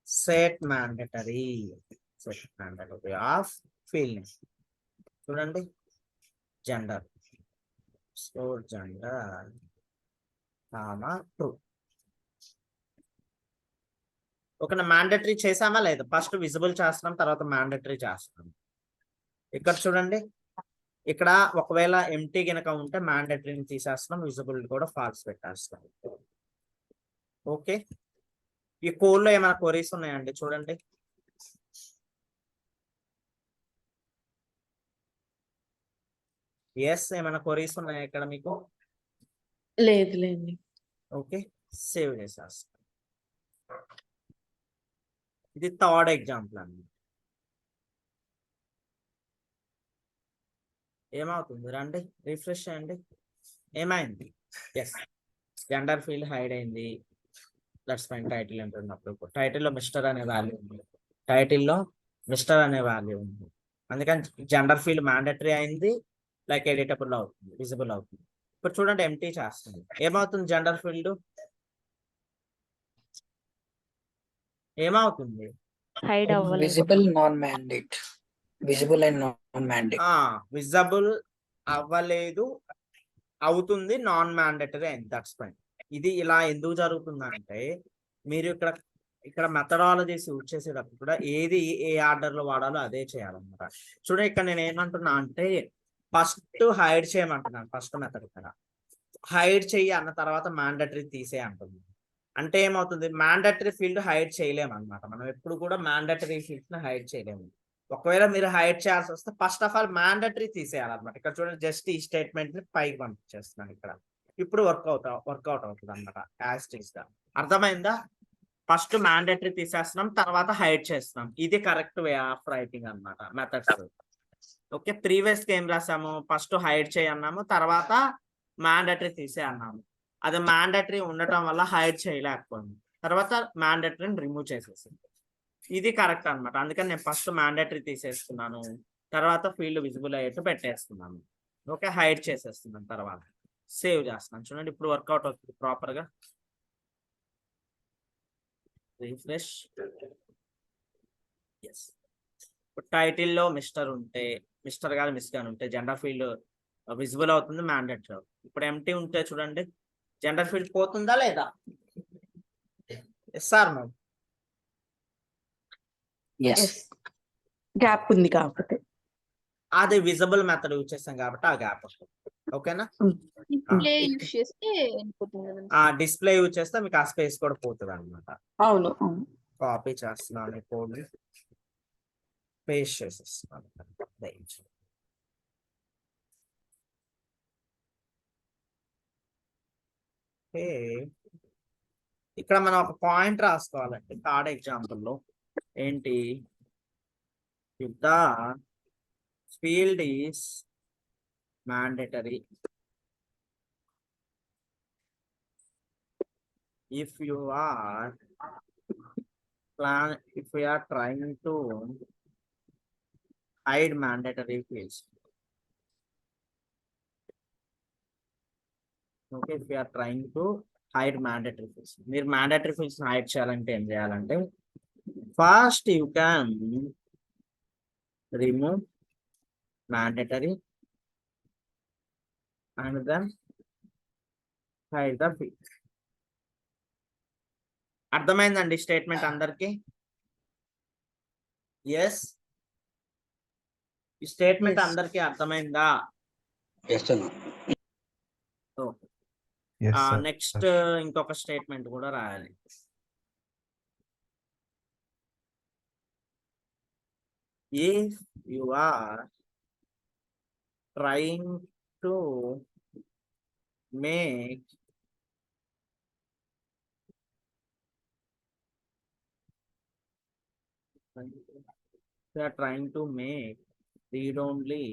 set mandatory ఆఫ్ ఫీల్డ్. చూడండి, జెండర్ స్టోర్ జెండర్ ట్రూ. ఒక మ్యాండేటరీ చేసామా లేదా, ఫస్ట్ విజిబుల్ చేస్తున్నాం తర్వాత మ్యాండేటరీ చేస్తున్నాం. ఇక్కడ చూడండి, ఇక్కడ ఒకవేళ ఎంటీ గనక ఉంటే మ్యాండేటరీని తీసేస్తున్నాం, విజిబుల్ కూడా ఫాల్స్ పెట్టేస్తాం. ఓకే, ఈ కోడ్ లో ఏమైనా క్వరీస్ ఉన్నాయండి చూడండి. ఎస్, ఏమైనా క్వరీస్ ఉన్నాయా ఇక్కడ మీకు? లేదులేండి. ఓకే, సేవ్ చేసేస్తాం. ఇది థర్డ్ ఎగ్జాంపుల్ అండి. ఏమవుతుంది రండి రిఫ్రెష్ చేయండి, ఏమైంది? ఎస్, జెండర్ ఫీల్డ్ హైడ్ అయింది. That's fine. టైటిల్ అంటున్నప్పుడు టైటిల్లో మిస్టర్ అనే వాల్యూ ఉంది, టైటిల్లో మిస్టర్ అనే వాల్యూ ఉంది, అందుకని జెండర్ ఫీల్డ్ మ్యాండేటరీ అయింది, లైక్ ఎడిటబుల్ అవుతుంది, విజిబుల్ అవుతుంది. ఇప్పుడు చూడండి, ఎంటీ చేస్తుంది, ఏమవుతుంది? జెండర్ ఫీల్డ్ ఏమవుతుంది? హైడ్ అవ్వలేదు. Visible non mandate, visible and non mandate. Visible అవ్వలేదు, అవుతుంది, నాన్ మ్యాండేటరీ అయింది. That's fine. ఇది ఇలా ఎందుకు జరుగుతుందంటే మీరు ఇక్కడ మెథడాలజీస్ యూజ్ చేసేటప్పుడు కూడా ఏది ఏ ఆర్డర్ లో వాడాలో అదే చేయాలన్నమాట. చూడండి, ఇక్కడ నేను ఏమంటున్నా అంటే ఫస్ట్ హైడ్ చేయమంటున్నాను. ఫస్ట్ మెథడ్ ఇక్కడ హైడ్ చెయ్యి అన్న తర్వాత మ్యాండేటరీ తీసే అంటుంది. అంటే ఏమవుతుంది, మ్యాండేటరీ ఫీల్డ్ హైడ్ చేయలేము అనమాట. మనం ఎప్పుడు కూడా మ్యాండేటరీ ఫీల్డ్ ని హైడ్ చేయలేము. ఒకవేళ మీరు హైడ్ చేయాల్సి వస్తే ఫస్ట్ ఆఫ్ ఆల్ మ్యాండేటరీ తీసేయాలన్నమాట. ఇక్కడ చూడండి, జస్ట్ ఈ స్టేట్మెంట్ ని పైకి పంపించేస్తున్నాను. ఇక్కడ ఇప్పుడు వర్కౌట్ అవుతుంది అనమాట యాజ్ గా. అర్థమైందా? ఫస్ట్ మ్యాండేటరీ తీసేస్తున్నాం, తర్వాత హైడ్ చేస్తున్నాం. ఇది కరెక్ట్ వే ఆఫ్ రైటింగ్ అనమాట, మెథడ్స్. ఓకే, ప్రీవియస్ గా ఏం రాసాము, ఫస్ట్ హైడ్ చేయన్నాము, తర్వాత మ్యాండేటరీ తీసే అన్నాము. అది మ్యాండేటరీ ఉండటం వల్ల హైడ్ చేయలేకపోయింది, తర్వాత మ్యాండేటరీని రిమూవ్ చేసేసింది. ఇది కరెక్ట్ అనమాట. అందుకని నేను ఫస్ట్ మ్యాండేటరీ తీసేస్తున్నాను, తర్వాత ఫీల్డ్ విజిబుల్ అయ్యేట్టు పెట్టేస్తున్నాను. ఓకే, హైడ్ చేసేస్తున్నాను, తర్వాత సేవ్ చేస్తున్నాను. చూడండి, ఇప్పుడు వర్కౌట్ అవుతుంది ప్రాపర్ గా. రిఫ్రెష్. ఎస్, ఇప్పుడు టైటిల్లో మిస్టర్ ఉంటే, మిస్టర్ కాదు మిస్ గాని ఉంటే జెండర్ ఫీల్డ్ విజిబుల్ అవుతుంది, మ్యాండేటరీ అవుతుంది. ఇప్పుడు ఎంటీ ఉంటే చూడండి, జెండర్ ఫీల్డ్ పోతుందా లేదా? Yes sir ma'am. గ్యాప్ ఉంది కాబట్టి అది విజిబుల్ మెథడ్ యూజ్ చేస్తాం కాబట్టి ఆ గ్యాప్ వస్తుంది. ఓకేనా? డిస్ప్లే యూస్ చేస్తే వెళ్ళిపోతుంది కదా. డిస్ప్లే యూజ్ చేస్తే మీకు ఆ స్పేస్ కూడా పోతుంది అనమాట. అవును. కాపీ చేస్తున్నాను, కోడ్ పేస్ట్ చేసేస్తున్నాను. ఇక్కడ మనం ఒక పాయింట్ రాసుకోవాలండి థర్డ్ ఎగ్జాంపుల్లో. ఏంటి, if the field is mandatory, if we are trying to hide mandatory fields. Okay, if we are trying to hide mandatory fields, మీరు mandatory fields హైడ్ చేయాలంటే ఏం చేయాలంటే first you can remove mandatory and then hide the field. అర్థమైందండి స్టేట్మెంట్ అందరికి? ఎస్, ఈ స్టేట్మెంట్ Yes. అందరికి అర్థమైందా? Yes, sir. Yes, sir. Next ఇంకొక స్టేట్మెంట్ కూడా రాయాలి. If you are trying to make they are trying to make read only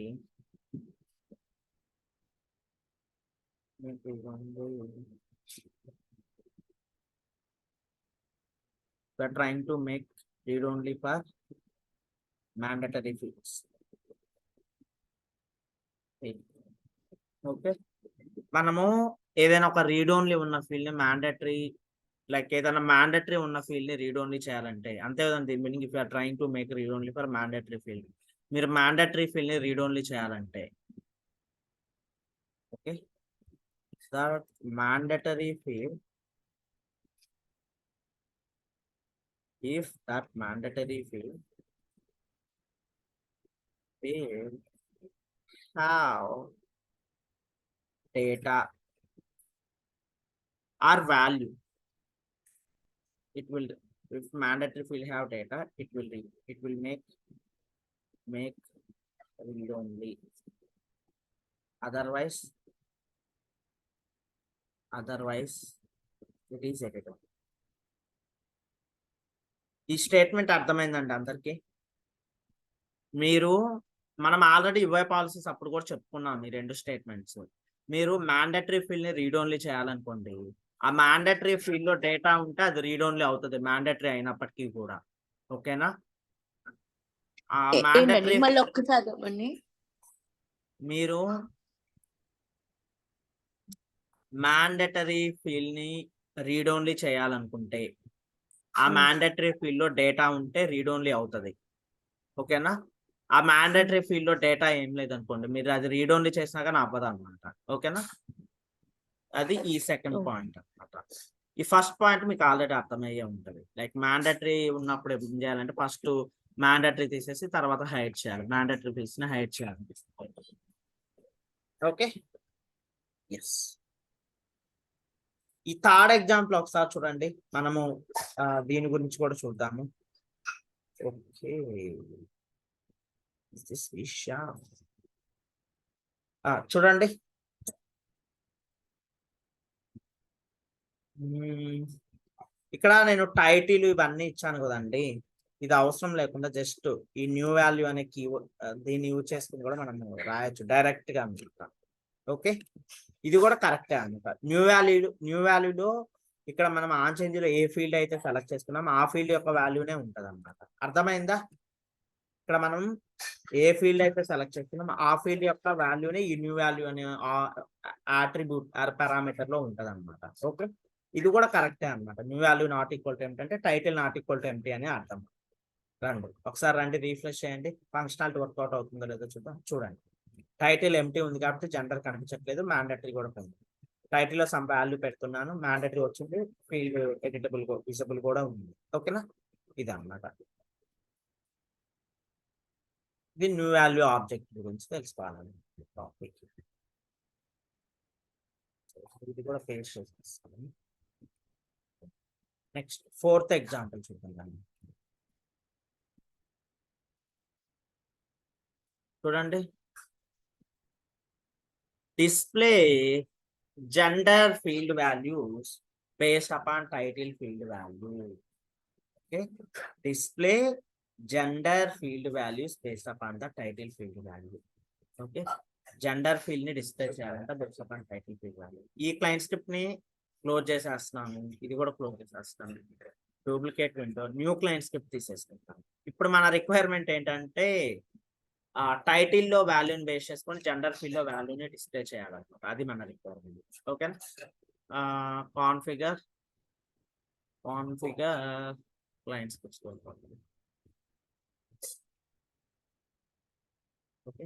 they are trying to make read only for mandatory fields. Okay, మనము ఏదైనా ఒక రీడ్ ఓన్లీ ఉన్న ఫీల్డ్ ని మ్యాండేటరీ, లైక్ ఏదైనా మ్యాండేటరీ ఉన్న ఫీల్డ్ ని రీడ్ ఓన్లీ చేయాలంటే అంతే కదండి meaning. If you're trying to make read only for mandatory field, మీరు మ్యాండేటరీ ఫీల్డ్ ని రీడ్ ఓన్లీ చేయాలంటే okay, that mandatory field, if that mandatory field will have data or value, it will, if mandatory field have data, it will make read only, otherwise it is editable. ఈ స్టేట్మెంట్ అర్థమైందండి అందరికి? మనం ఆల్రెడీ యుఐ పాలసీస్ అప్పుడు కూడా చెప్పుకున్నాం ఈ రెండు స్టేట్మెంట్స్. మీరు మ్యాండేటరీ ఫీల్డ్ ని రీడ్ ఓన్లీ చేయాలనుకోండి, ఆ మ్యాండేటరీ ఫీల్డ్ లో డేటా ఉంటే అది రీడ్ ఓన్లీ అవుతుంది మ్యాండేటరీ అయినప్పటికీ కూడా. ఓకేనా? ఆ మ్యాండేటరీ మళ్ళీ ఒక్కసారి చెప్పండి. మీరు మ్యాండేటరీ ఫీల్డ్ ని రీడ్ ఓన్లీ చేయాలనుకుంటే ఆ మ్యాండేటరీ ఫీల్డ్ లో డేటా ఉంటే రీడ్ ఓన్లీ అవుతుంది. ఓకేనా? ఆ మ్యాండేటరీ ఫీల్డ్ లో డేటా ఏం లేదనుకోండి, మీరు అది రీడ్ ఓన్లీ చేసినా కానీ అవ్వదు అనమాట. ఓకేనా? అది ఈ సెకండ్ పాయింట్ అనమాట. ఈ ఫస్ట్ పాయింట్ మీకు ఆల్రెడీ అర్థమయ్యే ఉంటుంది. లైక్ మ్యాండేటరీ ఉన్నప్పుడు ఏం చేయాలంటే ఫస్ట్ మ్యాండేటరీ తీసేసి తర్వాత హైడ్ చేయాలి, మ్యాండేటరీ ఫీల్డ్స్ ని హైడ్ చేయాలి. Okay, yes. ఈ థర్డ్ ఎగ్జాంపుల్ ఒకసారి చూడండి, మనము దీని గురించి కూడా చూద్దాము. ఓకే, చూడండి, ఇక్కడ నేను టైటిల్ ఇవన్నీ ఇచ్చాను కదండి, ఇది అవసరం లేకుండా జస్ట్ ఈ న్యూ వాల్యూ అనే కీవర్డ్ దీన్ని యూజ్ చేసుకుని కూడా మనం రాయొచ్చు డైరెక్ట్ గా అనుకుంటాం. ఓకే, ఇది కూడా కరెక్టే అనమాట. న్యూ వాల్యూలో ఇక్కడ మనం ఆన్చేంజ్ లో ఏ ఫీల్డ్ అయితే సెలెక్ట్ చేసుకున్నాం ఆ ఫీల్డ్ యొక్క వాల్యూనే ఉంటది అనమాట. అర్థమైందా? ఇక్కడ మనం ఏ ఫీల్డ్ అయితే సెలెక్ట్ చేసుకున్నాం ఆ ఫీల్డ్ యొక్క వాల్యూనే ఈ న్యూ వాల్యూ అనే అట్రిబ్యూట్ పారామీటర్ లో ఉంటది అనమాట. ఓకే, ఇది కూడా కరెక్టే అనమాట. New value not equal to empty అంటే title not equal to empty అని అర్థం. రండి ఒకసారి రండి, రీఫ్రెష్ చేయండి, ఫంక్షనాలిటీ వర్కౌట్ అవుతుందో లేదో చూద్దాం. చూడండి, టైటిల్ ఎంటీ ఉంది కాబట్టి జెండర్ కనిపించట్లేదు, మ్యాండేటరీ కూడా ఉంది. టైటిల్ లో సమ్ వాల్యూ పెడుతున్నాను, మ్యాండేటరీ వచ్చింది, ఫీల్డ్ ఎడిటబుల్ విజిబుల్ కూడా ఉంది. ఓకేనా? ఇది అన్నమాట. ఇది న్యూ వాల్యూ ఆబ్జెక్ట్ గురించి తెలుసుకోవాలండి టాపిక్. ఇది కూడా పేస్ట్ చేస్తాను. నెక్స్ట్ ఫోర్త్ ఎగ్జాంపుల్ చూద్దాం. చూడండి, display gender field values based upon title field value. Okay, display gender field values based upon the title field value. Okay, gender field ని డిస్ప్లే చేయాలంటే based upon title field value. ఈ క్లయింట్ స్క్రిప్ట్ ని క్లోజ్ చేసేస్తున్నాను, ఇది కూడా క్లోజ్ చేసేస్తాను, duplicate window, new client script తీసేసుకుంటాను. ఇప్పుడు మన రిక్వైర్మెంట్ ఏంటంటే టైటిల్ లో వాల్యూని బేస్ చేసుకొని జెండర్ ఫీల్డ్ లో వాల్యూని డిస్ప్లే చేయాలన్నమాట. అది మన రిక్వైర్మెంట్. ఓకేనా? Configure client scripts. ఓకే,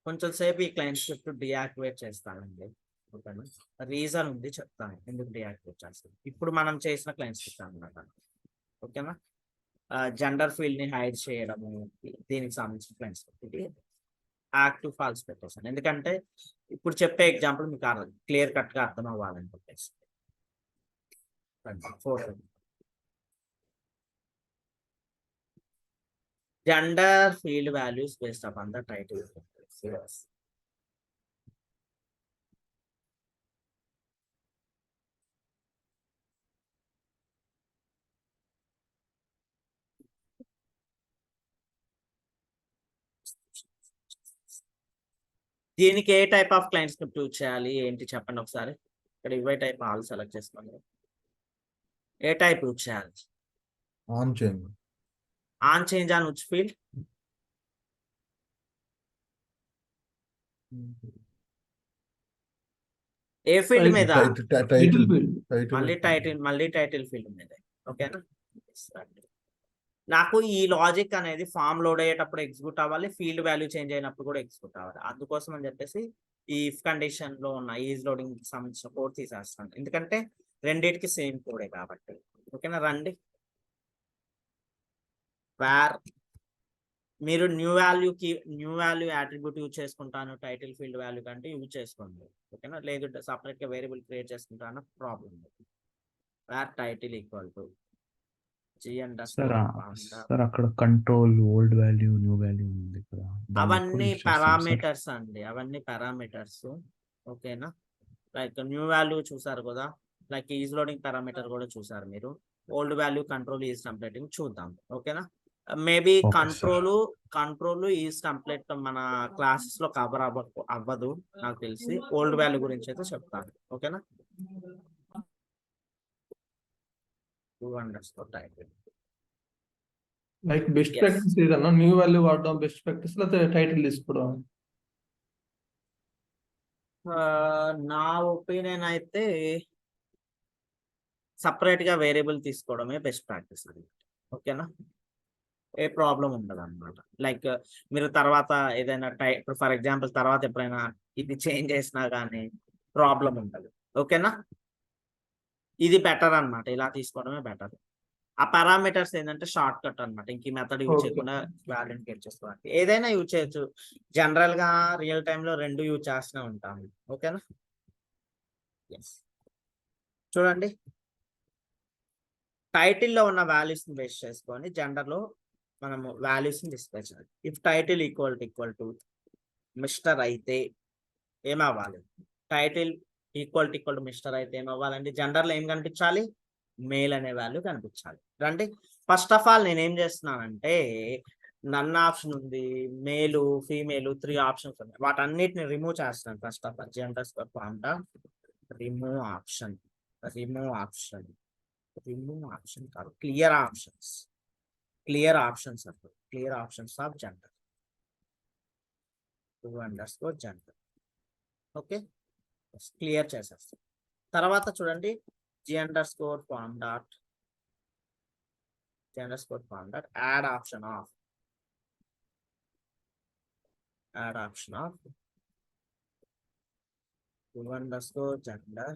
కొంచెం సేపు ఈ క్లయింట్ స్క్రిప్ట్ డియాక్టివేట్ చేస్తానండి. ఓకేనా, రీజన్ ఉంది చెప్తాను ఎందుకు డియాక్టివేట్ చేస్తాను. ఇప్పుడు మనం చేసిన క్లయింట్ స్క్రిప్ట్ అన్నమాట. ఓకేనా, జెండర్ ఫీల్డ్ ని హైడ్ చేయడము, దీనికి సంబంధించిన క్లయింట్ స్క్రిప్ట్. ఇది యాక్టివ్ ఫాల్స్ పెట్టేసాను ఎందుకంటే ఇప్పుడు చెప్పే ఎగ్జాంపుల్ మీకు క్లియర్ కట్ గా అర్థం అవ్వాలని చెప్పేసి. 4 gender field values based upon the title. దీనికి ఏ type of client script use చేయాలి ఏంటి చెప్పండి ఒకసారి. ఇక్కడ ఇవే టైప్ ఆల్ సెలెక్ట్ చేసుకోండి. ఏ టైప్ యూజ్ చేయాలి? ఆన్ చేయండి. On change on which field? A field మీద? టైటిల్ మళ్ళీ టైటిల్ ఫీల్డ్ మీద. ఓకేనా, నాకు ఈ లాజిక్ అనేది ఫామ్ లోడ్ అయ్యేటప్పుడు ఎగ్జిక్యూట్ అవ్వాలి, ఫీల్డ్ వాల్యూ చేంజ్ అయినప్పుడు కూడా ఎగ్జిక్యూట్ అవ్వాలి. అందుకోసం అని చెప్పేసి ఈ ఇఫ్ కండిషన్ లో ఉన్న ఈజ్ లోడింగ్ సంబంధించిన కోడ్ తీసేస్తాను ఎందుకంటే రెండింటికి సేమ్ కోడే కాబట్టి. ఓకేనా, రండి. వేర్ మీరు న్యూ వాల్యూ యాట్రిబ్యూట్ యూజ్ చేసుకుంటాను టైటిల్ ఫీల్డ్ వాల్యూ కంటే యూజ్ చేసుకోండి. ఓకేనా, లేదు సపరేట్ గా వేరియబుల్ క్రియేట్ చేసుకుంటాను problem. Where title equal to sir అక్కడ control old value new value ఉంది కదా, అవన్నీ పారామీటర్స్ అండి, అవన్నీ పారామీటర్స్. ఓకేనా, లైక్ న్యూ వాల్యూ చూసారు కదా, లైక్ ఈజ్ లోడింగ్ పారామీటర్ కూడా చూసారు మీరు. Old value control is completing చూద్దాం. ఓకేనా, మేబీ కంట్రోల్ ఈజ్ కంప్లీట్ మన క్లాసెస్ లో కవర్ అవ్వదు నాకు తెలిసి. ఓల్డ్ వాల్యూ గురించి అయితే చెప్తాను. ఓకేనా, టైటిల్ లైక్ బెస్ట్ ప్రాక్టీస్ ఏదన్నా న్యూ వాల్యూ వాడడం బెస్ట్ ప్రాక్టీస్, లేకపోతే టైటిల్ తీసుకోవడం? నా ఒపీనియన్ అయితే సపరేట్ గా వేరియబుల్ తీసుకోవడమే బెస్ట్ ప్రాక్టీస్ అది. ఓకేనా, ఏ ప్రాబ్లం ఉండదు అనమాట. లైక్ మీరు తర్వాత ఏదైనా ఫర్ ఎగ్జాంపుల్ తర్వాత ఎప్పుడైనా ఇది చేంజ్ చేసినా కానీ ప్రాబ్లం ఉండదు. ఓకేనా, ఇది బెటర్ అన్నమాట, ఇలా తీసుకోవడమే బెటర్. ఆ పారామీటర్స్ ఏంటంటే షార్ట్ కట్ అనమాట, ఇంక మెథడ్ యూజ్ చేయకుండా వాల్యూని గెట్ చేసుకోవడానికి. ఏదైనా యూజ్ చేయొచ్చు, జనరల్ గా రియల్ టైమ్ లో రెండు యూజ్ చేస్తూనే ఉంటాము. ఓకేనా, ఎస్. చూడండి, టైటిల్లో ఉన్న వాల్యూస్ ని బేస్ చేసుకొని జెండర్ లో మనము వాల్యూస్ ని డిస్ప్లే చేయాలి. If title equal to mister అయితే ఏమవ్వాలి? టైటిల్ ఈక్వల్ టు మిస్టర్ అయితే ఏమవ్వాలండి? జెండర్ లో ఏం కనిపించాలి? మేల్ అనే వాల్యూ కనిపించాలి. రండి, ఫస్ట్ ఆఫ్ ఆల్ నేను ఏం చేస్తున్నానంటే నన్ ఆప్షన్ ఉంది, మేలు ఫీమేల్ 3 ఆప్షన్స్ ఉన్నాయి, వాటన్నిటిని రిమూవ్ చేస్తాను. First of all gender remove option కాదు, clear options of gender _gender. Okay, clear చేసేస్తాం. తర్వాత చూడండి g_form dot add option of _gender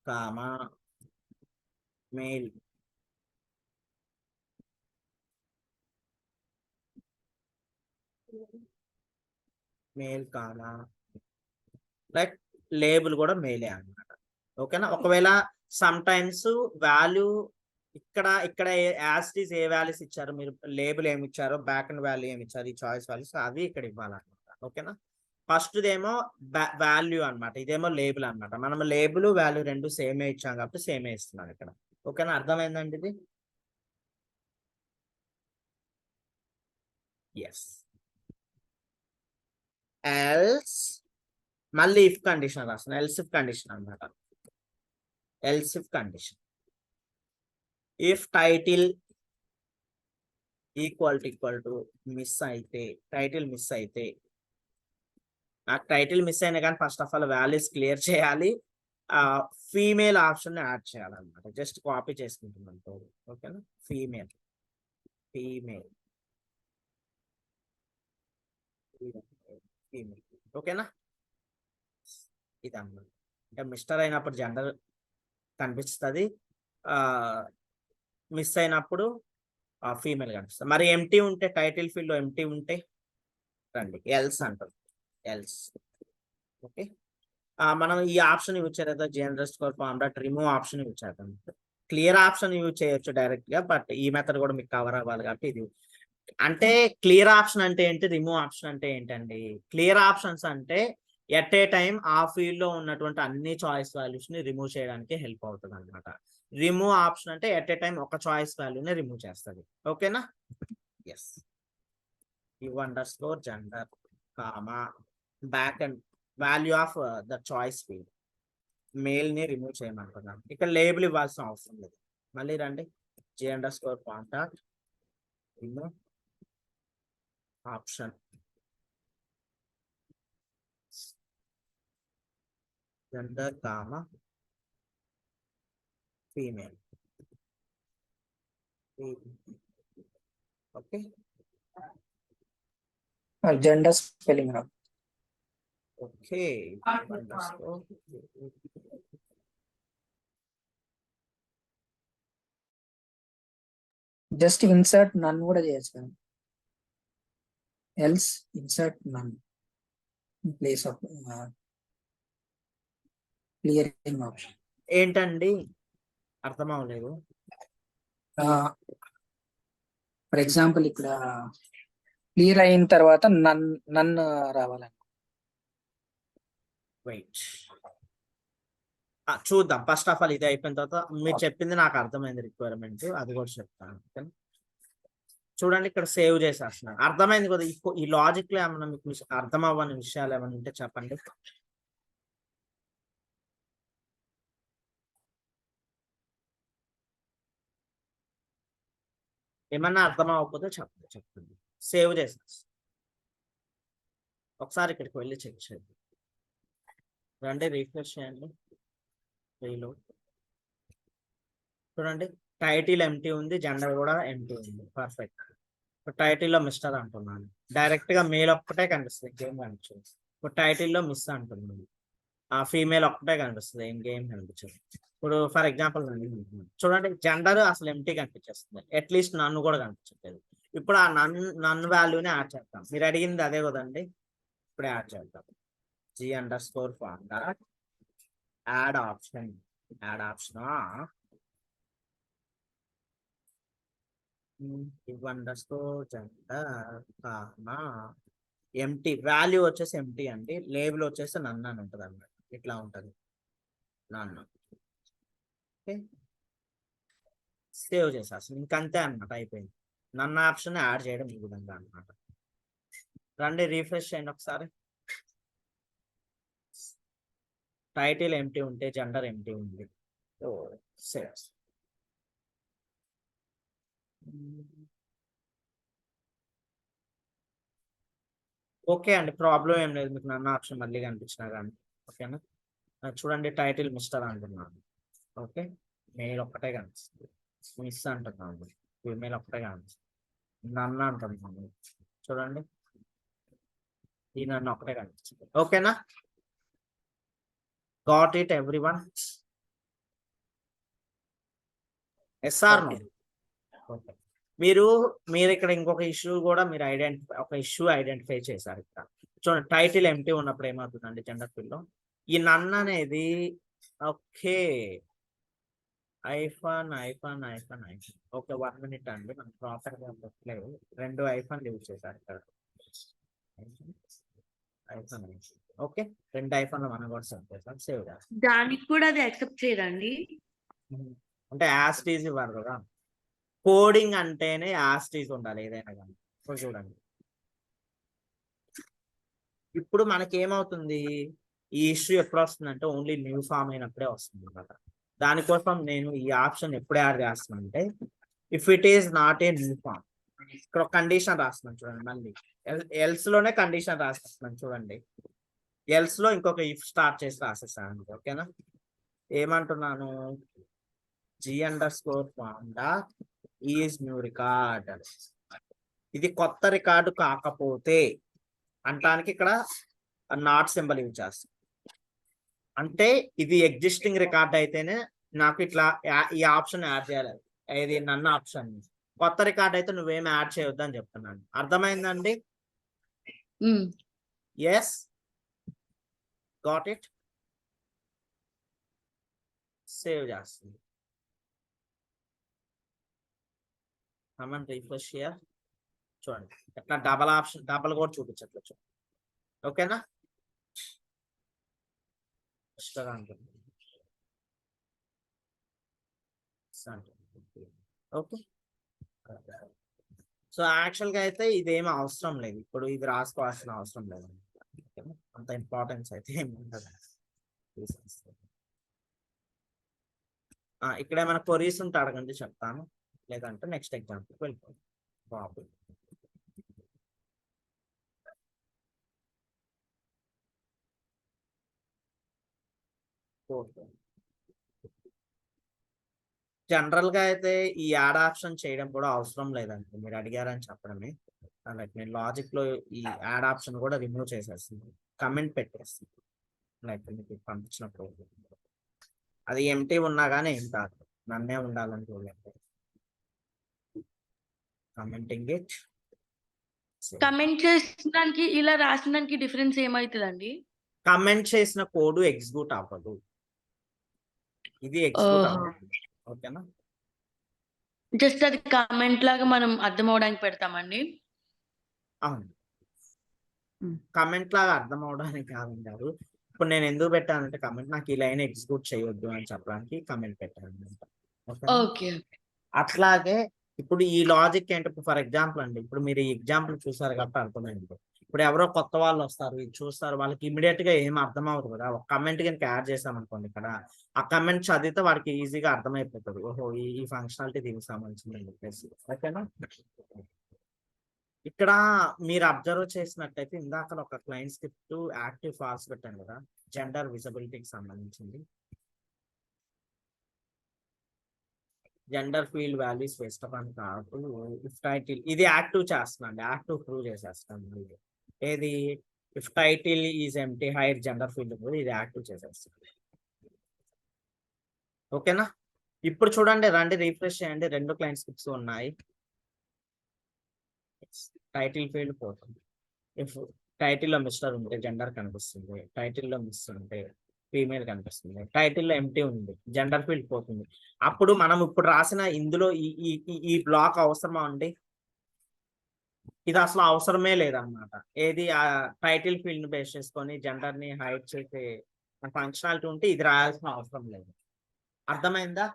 comma male comma like label కూడా మేలే అన్నమాట. ఓకేనా, ఒకవేళ సమ్ టైమ్స్ వాల్యూ ఇక్కడ as it is a values ఇచ్చారు, మీరు లేబుల్ ఏమి ఇచ్చారో బ్యాక్ అండ్ వాల్యూ ఏమి ఇచ్చారు, ఈ చాయిస్ వాల్యూస్ అవి ఇక్కడ ఇవ్వాలన్నమాట. ఓకేనా, ఫస్ట్ దేమో వాల్యూ అన్నమాట, ఇదేమో లేబుల్ అన్నమాట. మనం లేబుల్ వాల్యూ రెండు సేమే ఇచ్చాం కాబట్టి సేమే ఇస్తున్నాం ఇక్కడ. ఓకేనా, అర్థమైందండి ఇది? ఎస్. ఎల్స్ మళ్ళీ ఇఫ్ కండిషన్ రాస్తాను, ఎల్స్ ఇఫ్ కండిషన్ అన్నమాట. If title equal to miss అయితే, నాకు టైటిల్ మిస్ అయినా కానీ first of all values clear చేయాలి, ఫీమేల్ ఆప్షన్ యాడ్ చేయాలన్నమాట. జస్ట్ కాపీ చేసుకుంటున్నాను. ఓకేనా, ఫీమేల్ ఫీమేల్. ఓకేనా? ఇదన్నమాట. అంటే మిస్టర్ అయినప్పుడు జెండర్ కనిపిస్తుంది, మిస్ అయినప్పుడు ఫీమేల్ కనిపిస్తుంది. మరి ఎంటీ ఉంటే, టైటిల్ ఫీల్డ్ లో ఎంటీ ఉంటే రండి ఎల్స్ అంటారు. ఎల్స్. ఓకే, మనం ఈ ఆప్షన్ యూజ్ చేయలేదు, general score form dot remove option use చేద్దాం. క్లియర్ ఆప్షన్ యూజ్ చేయొచ్చు డైరెక్ట్ గా, బట్ ఈ మెథడ్ కూడా మీకు కవర్ అవ్వాలి కాబట్టి ఇది. అంటే క్లియర్ ఆప్షన్ అంటే ఏంటి, రిమూవ్ ఆప్షన్ అంటే ఏంటండి? క్లియర్ ఆప్షన్స్ అంటే ఎట్ ఏ టైం ఆ ఫీల్డ్ లో ఉన్నటువంటి అన్ని చాయిస్ వాల్యూస్ ని రిమూవ్ చేయడానికి హెల్ప్ అవుతుంది అనమాట. రిమూవ్ ఆప్షన్ అంటే ఎట్ ఏ టైం ఒక చాయిస్ వాల్యూని రిమూవ్ చేస్తుంది. ఓకేనా? Yes. _, Gender, comma, backend value of the choice field, male ని రిమూవ్ చేయమంటున్నాను. ఇక్కడ లేబుల్ ఇవ్వాల్సిన అవసరం లేదు. మళ్ళీ రండి, _, contact, remove option, gender, comma, female. Okay, gender spelling రావు. ఓకే, జస్ట్ ఇన్సర్ట్ నన్ కూడా చేయొచ్చు కదా. Else insert none in place of clearing option. ఏంటండి అర్థం అవ్వలేదు? ఫర్ ఎగ్జాంపుల్ ఇక్కడ క్లియర్ అయిన తర్వాత నన్ రావాలని. వెయిట్, చూద్దాం. ఫస్ట్ ఆఫ్ ఆల్ ఇది అయిపోయిన తర్వాత మీరు చెప్పింది నాకు అర్థమైంది రిక్వైర్మెంట్, అది కూడా చెప్తాను. ఓకేనా? చూడండి, ఇక్కడ సేవ్ చేసేస్తున్నాను. అర్థమైంది కదా? ఈ లాజిక్ లో ఏమన్నా మీకు అర్థం అవ్వని విషయాలు ఏమైనా ఉంటే చెప్పండి. ఏమన్నా అర్థం అవ్వకపోతే చెప్పండి. సేవ్ చేసేసి ఒకసారి ఇక్కడికి వెళ్ళి చెక్ చేయండి. రండి, రిఫ్రెష్ చేయండి. రీలోడ్. చూడండి, టైటిల్ ఎంటీ ఉంది, జెండర్ కూడా ఎంటీ ఉంది. పర్ఫెక్ట్. టైటిల్లో మిస్టర్ అంటున్నాను, డైరెక్ట్ గా మేల్ ఒక్కటే కనిపిస్తుంది, ఇంకేం కనిపించదు. ఇప్పుడు టైటిల్లో మిస్ అంటున్నాను, ఆ ఫీమేల్ ఒక్కటే కనిపిస్తుంది, ఇంకేం కనిపించదు. ఇప్పుడు ఫర్ ఎగ్జాంపుల్ చూడండి, జెండర్ అసలు ఎంటీ కనిపించేస్తుంది, అట్లీస్ట్ నన్ను కూడా కనిపించట్లేదు. ఇప్పుడు ఆ నన్ను వాల్యూని యాడ్ చేద్దాం. మీరు అడిగింది అదే కదండి, ఇప్పుడు యాడ్ చేద్దాం. _, Form dot add option, _, comma, empty, value వచ్చేసి ఎంటీ అండి, లేబుల్ వచ్చేసి నన్ను అని ఉంటుంది అన్నమాట. ఇట్లా ఉంటుంది నన్ను. ఓకే, సేవ్ చేసేస్తాను. ఇంకంతే అనమాట, అయిపోయింది. నన్ను ఆప్షన్ యాడ్ చేయడం ఈ విధంగా అనమాట. రండి, రీఫ్రెష్ చేయండి ఒకసారి. టైటిల్ ఎంటీ ఉంటే జెండర్ ఎంటీ ఉంది. సేవ్. ఓకే అండి, ప్రాబ్లం ఏం లేదు. మీకు నన్ను ఆప్షన్ మళ్ళీ కనిపించినా కానీ. ఓకేనా? చూడండి, టైటిల్ మిస్టర్ అంటున్నాను. ఓకే, మెయిల్ ఒక్కటే కనిపిస్తుంది. మిస్ అంటున్నాను, ఫీమేల్ ఒక్కటే కనిపిస్తుంది. నన్ను అంటున్నాను, చూడండి, ఈ నన్ను ఒక్కటే కనిపిస్తుంది. ఓకేనా? Got it everyone? Yes or no? Okay, మీరు ఇక్కడ ఇంకొక ఇష్యూ కూడా మీరు ఐడెంటిఫై చేశారు. ఇక్కడ చూడండి, టైటిల్ ఎంటీ ఉన్నప్పుడు ఏమవుతుందండి జెండర్ ఫీల్డ్ లో, ఈ నన్ను అనేది ఓకే ఐఫాన్. ఓకే, 1 minute అండి, మనం ప్రాపర్ గా పెట్టలేదు. 2 ఐఫాన్ యూజ్ చేశారు ఇక్కడ. ఐఫాన్, ఓకే, 2 ఐఫాన్లు మనం కూడా సెట్ చేస్తాం. సేవ్ చేస్తాం. దానికి కూడా అది యాక్సెప్ట్ చేయరండి. అంటే యాస్టీజ్ ఇవ్వరు కదా, కోడింగ్ అంటేనే యాస్టీజ్ ఉండాలి ఏదైనా కానీ. ఇప్పుడు చూడండి, ఇప్పుడు మనకి ఏమవుతుంది, ఈ ఇష్యూ ఎప్పుడు వస్తుందంటే ఓన్లీ న్యూ ఫామ్ అయినప్పుడే వస్తుంది అనమాట. దానికోసం నేను ఈ ఆప్షన్ ఎప్పుడు యాడ్ చేస్తున్నాను అంటే, if it is not a new form, ఇక్కడ ఒక కండిషన్ రాస్తున్నాను చూడండి. మళ్ళీ ఎల్స్ లోనే కండిషన్ రాస్తున్నాను చూడండి. ఎల్స్ లో ఇంకొక ఇఫ్ స్టార్ట్ చేసి రాసేస్తాను. ఓకేనా? ఏమంటున్నాను, _, form dot is new record. ఇది కొత్త రికార్డు కాకపోతే అంటానికి ఇక్కడ నాట్ సింబల్ యూజ్ చేస్తాం. అంటే ఇది ఎగ్జిస్టింగ్ రికార్డ్ అయితేనే నాకు ఇట్లా ఈ ఆప్షన్ యాడ్ చేయాలి. ఇది నన్ను ఆప్షన్. కొత్త రికార్డ్ అయితే నువ్వేం యాడ్ చేయొద్దు అని చెప్తున్నాను. అర్థమైందండి? Yes, got it. సేవ్ చేస్తుంది. కమెంట్ రిఫ్రెష్ చేయాలి. చూడండి ఎట్లా డబల్ ఆప్షన్, డబల్ కూడా చూపించట్లేదు. చూడండి. ఓకేనా? ఓకే. సో యాక్చువల్గా అయితే ఇదేమీ అవసరం లేదు. ఇప్పుడు ఇది రాసుకోవాల్సిన అవసరం లేదు. అంత ఇంపార్టెన్స్ అయితే ఏమి ఉండదు. ఇక్కడ ఏమైనా కొరీస్ ఉంటే అడగండి, చెప్తాను. లేదంటే నెక్స్ట్ ఎగ్జాంపుల్కి వెళ్ళిపోయింది. బాబు జనరల్ గా అయితే ఈ యాడ్ ఆప్షన్ చేయడం కూడా అవసరం లేదండి. మీరు అడిగారని చెప్పడమే. లైక్ నేను లాజిక్ లో ఈ యాడ్ ఆప్షన్ కూడా రిమూవ్ చేసేస్తుంది. కమెంట్ పెట్టేస్తుంది. లైక్ మీకు పంపించినప్పుడు అది ఎంటీ ఉన్నా కానీ ఏం కాదు, నన్నే ఉండాలని చూడండి. Commenting it. కమెంట్ చేసినానికి ఇలా రాసినానికి డిఫరెన్స్ ఏమైతుందండి? కమెంట్ చేసిన కోడ్ ఎగ్జిక్యూట్ అవ్వదు, ఇది ఎగ్జిక్యూట్ అవ్వదు. ఓకేనా? జస్ట్ అది కమెంట్ లాగా మనం అర్థం అవడానికి పెడతామండి. అవును, కమెంట్ లాగా అర్థం అవడానికి కాదు. ఇప్పుడు నేను ఎందుకు పెట్టానంటే కమెంట్ నాకు ఈ లైన్ ఎగ్జిక్యూట్ చేయొద్దు అని చెప్పడానికి కమెంట్ పెట్టాను. ఓకే. అట్లాగే ఇప్పుడు ఈ లాజిక్ ఏంటి? ఫర్ ఎగ్జాంపుల్ అండి, ఇప్పుడు మీరు ఈ ఎగ్జాంపుల్ చూసారు కాబట్టి అర్థమైంది. ఇప్పుడు ఎవరో కొత్త వాళ్ళు వస్తారు, ఇది చూస్తారు, వాళ్ళకి ఇమీడియట్ గా ఏం అర్థం అవ్వదు కదా. ఒక కమెంట్ కనుక యాడ్ చేసాం అనుకోండి, ఇక్కడ ఆ కమెంట్ చదివితే వాడికి ఈజీగా అర్థమైపోతుంది. ఓహో, ఈ ఫంక్షనాలిటీ దీనికి సంబంధించింది అని చెప్పేసి. ఓకేనా? ఇక్కడ మీరు అబ్జర్వ్ చేసినట్టయితే ఇందాక ఒక క్లయింట్ స్క్రిప్ట్ యాక్టివ్ ఫాల్స్ పెట్టాను కదా, జెండర్ విజిబిలిటీకి సంబంధించింది. జెండర్ ఫీల్డ్ వాల్యూస్ వేస్ట్ అని కాదు. ఇఫ్ టైటిల్ ఇది యాక్టివ్ చేస్తున్నాండి, యాక్టివ్ ప్రూవ్ చేసేస్తాను. ఏది? If title is empty hide gender field కూడా ఇది యాక్టివ్ చేసేస్తుంది. ఓకేనా? ఇప్పుడు చూడండి, రండి రీఫ్రెష్ చేయండి. 2 క్లయింట్ స్క్రిప్ట్స్ ఉన్నాయి. టైటిల్ ఫీల్డ్ పోతుంది. ఇఫ్ టైటిల్లో మిస్టర్ ఉంటే జెండర్ కనిపిస్తుంది, టైటిల్లో మిస్ ఉంటే ఫీమేల్ కనిపిస్తుంది, టైటిల్లో ఎంటీ ఉంది, జెండర్ ఫీల్డ్ పోతుంది. అప్పుడు మనం ఇప్పుడు రాసిన ఇందులో ఈ బ్లాక్ అవసరమా అండి? ఇది అసలు అవసరమే లేదన్నమాట. ఏది? ఆ టైటిల్ ఫీల్డ్ ని బేస్ చేసుకొని జెండర్ ని హైడ్ చేసే ఫంక్షనాలిటీ ఉంటే ఇది రాయాల్సిన అవసరం లేదు. అర్థమైందా?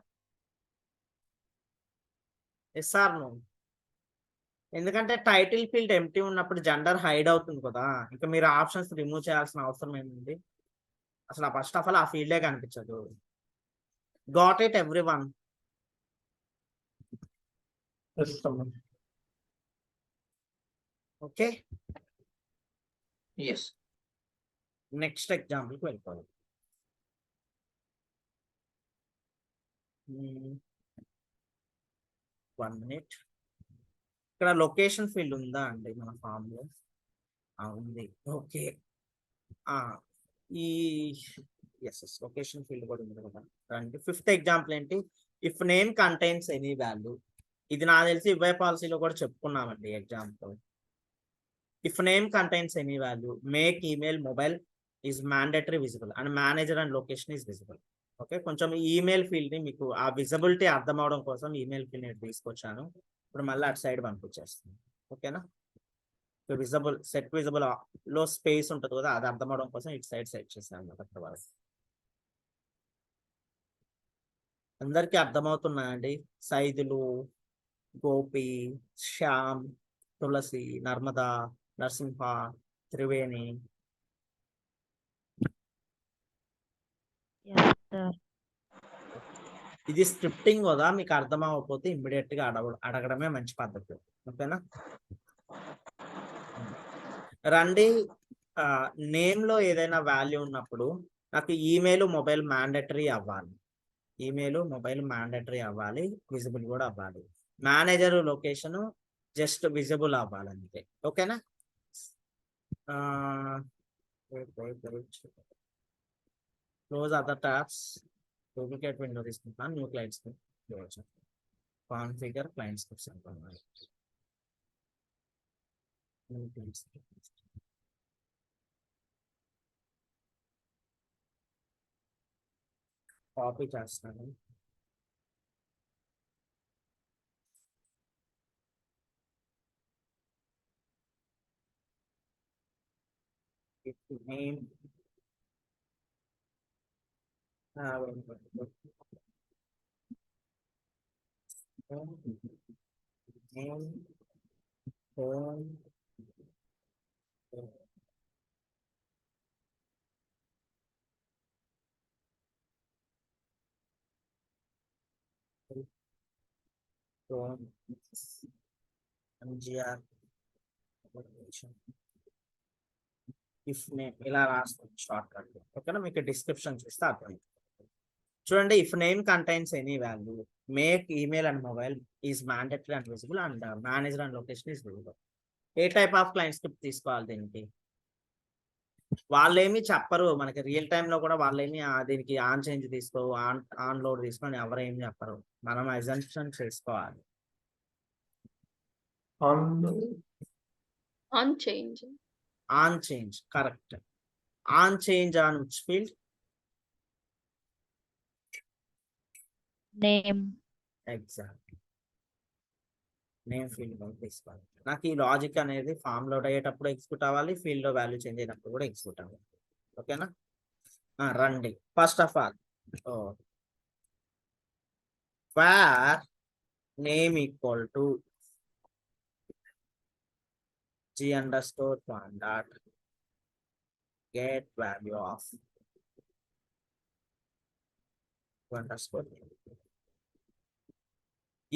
Yes or no? ఎందుకంటే టైటిల్ ఫీల్డ్ ఎంటీ ఉన్నప్పుడు జెండర్ హైడ్ అవుతుంది కదా. ఇంకా మీరు ఆప్షన్స్ రిమూవ్ చేయాల్సిన అవసరం ఏముంది? అసలు ఫస్ట్ ఆఫ్ ఆల్ ఆ ఫీల్డే కనిపించదు. Got it everyone? Okay, yes. Next ఎగ్జాంపుల్కి వెళ్ళిపోవాలి. One minute. ఇక్కడ లొకేషన్ ఫీల్డ్ ఉందా అండి మన ఫామ్ లో? ఉంది. ఓకే, ఈ లొకేషన్ ఫీల్డ్ కూడా ఉంది కదా. రండి, 5th ఎగ్జాంపుల్ ఏంటి? If name contains any value. ఇది నాకు తెలిసి ఇవై పాలసీలో కూడా చెప్పుకున్నామండి example. If name contains any value, make email mobile is mandatory visible and manager and location is visible. Okay, కొంచెం ఈమెయిల్ ఫీల్డ్ ని మీకు ఆ విజిబిలిటీ అర్థం అవడం కోసం ఈమెయిల్ ఫీల్డ్ నేను తీసుకొచ్చాను. ఇప్పుడు మళ్ళీ అటు సైడ్ పంపించేస్తాను. ఓకేనా? విజిబుల్ సెట్ విజిబుల్ లో స్పేస్ ఉంటుంది కదా, అది అర్థం అవడం కోసం ఇటు సైడ్ సెట్ చేశాను. అందరికీ అర్థమవుతున్నాయండి? సైదులు, గోపి, శ్యామ్, తులసి, నర్మదా, నరసింహ, త్రివేణి. ఇది స్క్రిప్టింగ్ కదా, మీకు అర్థం అవ్వకపోతే ఇమ్మీడియట్ గా అడగడమే మంచి పద్ధతి. ఓకేనా? రండి, నేమ్ లో ఏదైనా వాల్యూ ఉన్నప్పుడు నాకు ఈమెయిల్ మొబైల్ మ్యాండేటరీ అవ్వాలి. ఈమెయిల్ మొబైల్ మ్యాండేటరీ అవ్వాలి, విజిబుల్ కూడా అవ్వాలి. మేనేజర్ లొకేషన్ జస్ట్ విజిబుల్ అవ్వాలి అంతే. ఓకేనా? Close other tabs, duplicate window తీసుకుంటాను, new clients configure client scripts అనుకున్నాను. కాపీ చేస్తాను. Name name phone phone MGR if name ఇలా రాస్తాం షార్ట్ కట్. ఓకేనా, మీకు డిస్క్రిప్షన్ చూస్తే అర్థమైంది. చూడండి, if name contains any value, make email and mobile is mandatory and visible and manager and location is visible. A type of client script తీసుకోవాలి దీనికి? వాళ్ళేమి చెప్పరు మనకి, రియల్ టైమ్ లో కూడా వాళ్ళేమి దీనికి ఆన్ చేంజ్ తీసుకో, ఆన్ లోడ్ తీసుకొని ఎవరేమి చెప్పరు, మనం అజంప్షన్ చేసుకోవాలి. On change. On change, correct. On change on which field? Name. Exact, name field తీసుకోవాలి. నాకు ఈ లాజిక్ అనేది ఫామ్ లోడ్ అయ్యేటప్పుడు ఎగ్జిక్యూట్ అవ్వాలి, ఫీల్డ్ లో వాల్యూ చేంజ్ అయినప్పుడు కూడా ఎగ్జిక్యూట్ అవ్వాలి. ఓకేనా, రండి. First of all where name equal to g underscore one dot get value of underscore name.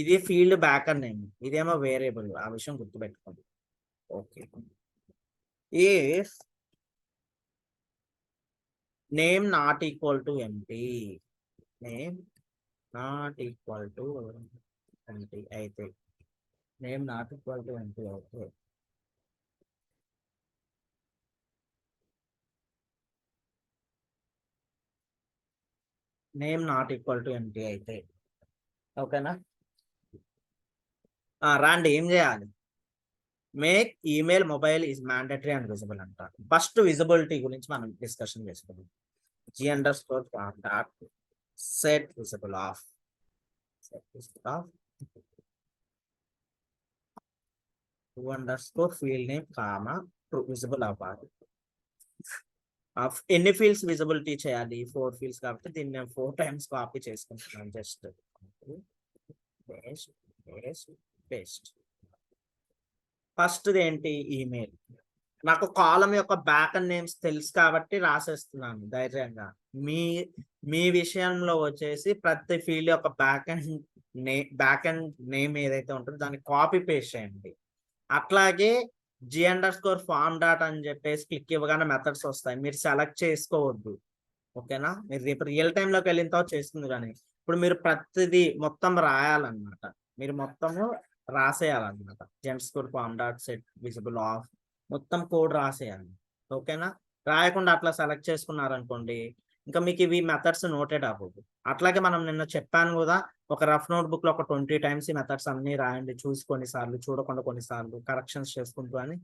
ఇది ఫీల్డ్ బ్యాక్ అండ్ నేమ్, ఇదేమో వేరియబుల్, ఆ విషయం గుర్తుపెట్టుకోండి. Okay, if name not equal to empty, name not equal to empty అయితే, name not equal to empty అయితే name not equal to empty అయితే, ఓకేనా, రండి ఏం చేయాలి? Make email mobile is mandatory and visible అంటారు. ఫస్ట్ విజిబిలిటీ గురించి మనం డిస్కషన్ చేసుకుందాం. g underscore form dot set visible off, set visible off, to underscore field name comma true visible అవ్వాలి. ఎన్ని ఫీల్డ్స్ విజిబిలిటీ చేయాలి? 4 ఫీల్డ్స్ కాబట్టి దీన్ని నేను 4 టైమ్స్ కాపీ చేసుకుంటున్నాను. Just paste paste paste. First ఏంటి? ఈమెయిల్. నాకు కాలం యొక్క బ్యాక్ అండ్ నేమ్స్ తెలుసు కాబట్టి రాసేస్తున్నాను ధైర్యంగా. మీ విషయంలో వచ్చేసి ప్రతి ఫీల్డ్ యొక్క బ్యాక్ అండ్ నేమ్ ఏదైతే ఉంటుందో దాన్ని కాపీ పేస్ట్ చేయండి. అట్లాగే g underscore form డాట్ అని చెప్పేసి క్లిక్ ఇవ్వగానే మెథడ్స్ వస్తాయి, మీరు సెలెక్ట్ చేసుకోవద్దు. ఓకేనా, మీరు రేపు రియల్ టైంలోకి వెళ్ళిన తర్వాత చేస్తుంది. కానీ ఇప్పుడు మీరు ప్రతిదీ మొత్తం రాయాలన్నమాట, మీరు మొత్తము రాసేయాలన్నమాట. g underscore form dot set visible of మొత్తం కోడ్ రాసేయాలి. ఓకేనా, రాయకుండా అట్లా సెలెక్ట్ చేసుకున్నారనుకోండి, ఇంకా మీకు ఇవి మెథడ్స్ నోటెడ్ అవ్వదు. అట్లాగే మనం నిన్న చెప్పాను కదా, ఒక రఫ్ నోట్ బుక్ లో ఒక 20 టైమ్స్ ఈ మెథడ్స్ అన్ని రాయండి, చూసి కొన్నిసార్లు, చూడకుండా కొన్నిసార్లు కరెక్షన్స్ చేసుకుంటూ అని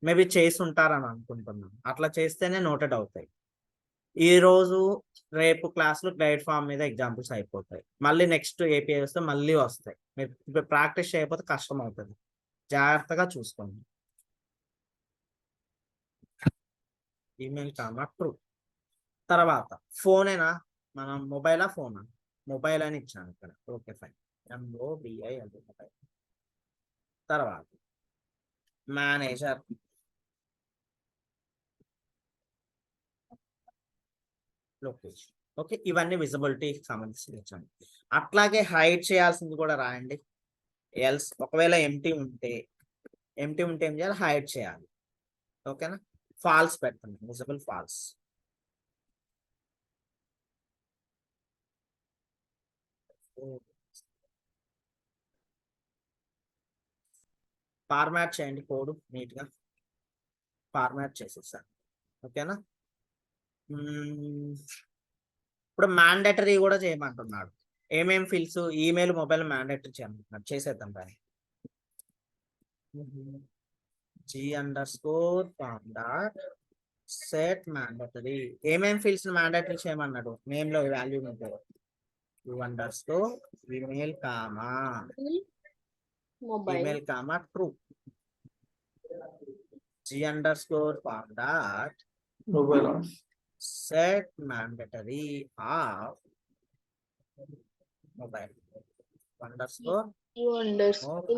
మేబీ చేసి ఉంటారని అనుకుంటున్నాను. అట్లా చేస్తేనే నోటెడ్ అవుతాయి. ఈ రోజు రేపు క్లాసులు గైడ్ ఫామ్ మీద ఎగ్జాంపుల్స్ అయిపోతాయి. మళ్ళీ నెక్స్ట్ ఏపీఐ వస్తే మళ్ళీ వస్తాయి. మీరు ప్రాక్టీస్ చేయకపోతే కష్టం అవుతుంది. జాగ్రత్తగా చూసుకోండి. Email comma true. తర్వాత ఫోనేనా, మనం మొబైలా ఫోనా? మొబైల్ అని ఇచ్చాను ఇక్కడ. ఓకే ఫైన్, MOBI అంటే మొబైల్. తర్వాత మేనేజర్, లొకేషన్. ఓకే, ఇవన్నీ విజిబిలిటీకి సంబంధించి ఇచ్చాను. అట్లాగే హైడ్ చేయాల్సింది కూడా రాయండి. ఎల్స్ ఒకవేళ ఎంటీ ఉంటే ఏం చేయాలి? హైడ్ చేయాలి. ఓకేనా, ఫాల్స్ పెట్టండి, విజిబుల్ ఫాల్స్. ఫార్మాట్ చేయండి కోడ్ నీట్గా. ఫార్మాట్ చేసేసాను. ఓకేనా? ఇప్పుడు మ్యాండేటరీ కూడా చేయమంటున్నాడు. ఏమేం ఫీల్డ్స్? ఈమెయిల్, మొబైల్ మ్యాండేటరీ చేయమంటున్నాడు. చేసేద్దాం దాన్ని. G_form dot set mandatory. ఏమేం ఫీల్డ్స్ మ్యాండేటరీ చేయమన్నాడు? నేమ్ లో వాల్యూ ఉంటుంది. email comma Mobile. email comma true. G_form dot Mobile. set mandatory of mobile underscore You underscore.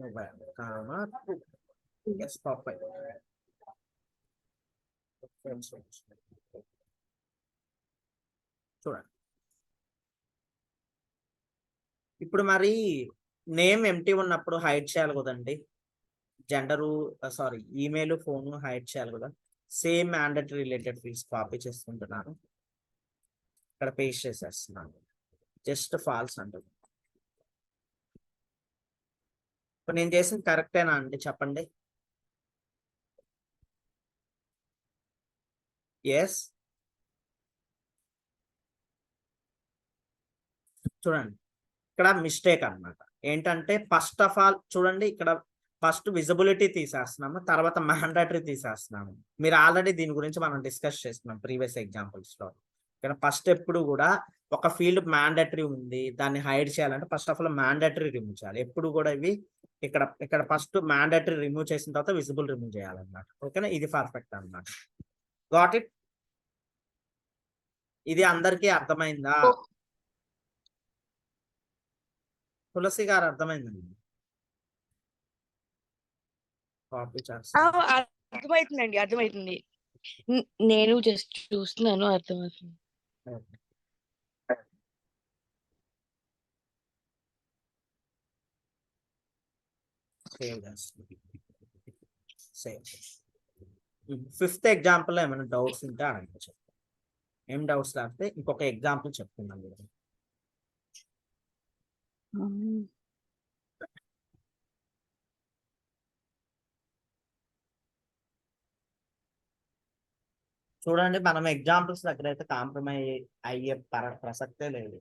mobile comma true. Yes, perfect. చూడండి, ఇప్పుడు మరి నేమ్ ఎంటీ ఉన్నప్పుడు హైడ్ చేయాలి కదండి. Gender sorry email, phone hide చేయాలి కదా. Same mandatory related fields copy చేసుకుంటున్నాను, ఇక్కడ పేస్ట్ చేసేస్తున్నాను. జస్ట్ ఫాల్స్ అంటుంది. ఇప్పుడు నేను చేసింది కరెక్టేనా అండి? చెప్పండి. ఎస్. చూడండి, ఇక్కడ మిస్టేక్ అన్నమాట. ఏంటంటే ఫస్ట్ ఆఫ్ ఆల్ చూడండి, ఇక్కడ ఫస్ట్ విజిబిలిటీ తీసేస్తున్నాము, తర్వాత మ్యాండేటరీ తీసేస్తున్నాము. మీరు ఆల్రెడీ దీని గురించి మనం డిస్కస్ చేస్తున్నాం ప్రీవియస్ ఎగ్జాంపుల్స్ లో. ఇక్కడ ఫస్ట్ ఎప్పుడు కూడా ఒక ఫీల్డ్ మ్యాండేటరీ ఉంది, దాన్ని హైడ్ చేయాలంటే first of all mandatory remove చేయాలి. ఎప్పుడు కూడా ఇవి ఇక్కడ ఫస్ట్ మ్యాండేటరీ రిమూవ్ చేసిన తర్వాత విజిబుల్ రిమూవ్ చేయాలన్నమాట. ఓకేనా? ఇది పర్ఫెక్ట్ అన్నమాట. Got it? ఇది అందరికీ అర్థమైందా? తులసి గారు అర్థమైందండి? కాపీ చేస్తాను. అర్థమవుతుందండి, అర్థమవుతుంది. నేను జస్ట్ చూస్తున్నాను, అర్థమవుతుంది. ఫిఫ్త్ ఎగ్జాంపుల్ లో ఏమైనా డౌట్స్ ఉంటే అడగండి. చెప్తాను. ఏం డౌట్స్ లేకపోతే ఇంకొక ఎగ్జాంపుల్ చెప్తున్నాను. చూడండి, మనం ఎగ్జాంపుల్స్ దగ్గర అయితే కాంప్రమైజ్ అయ్యే ప్రసక్తే లేదు.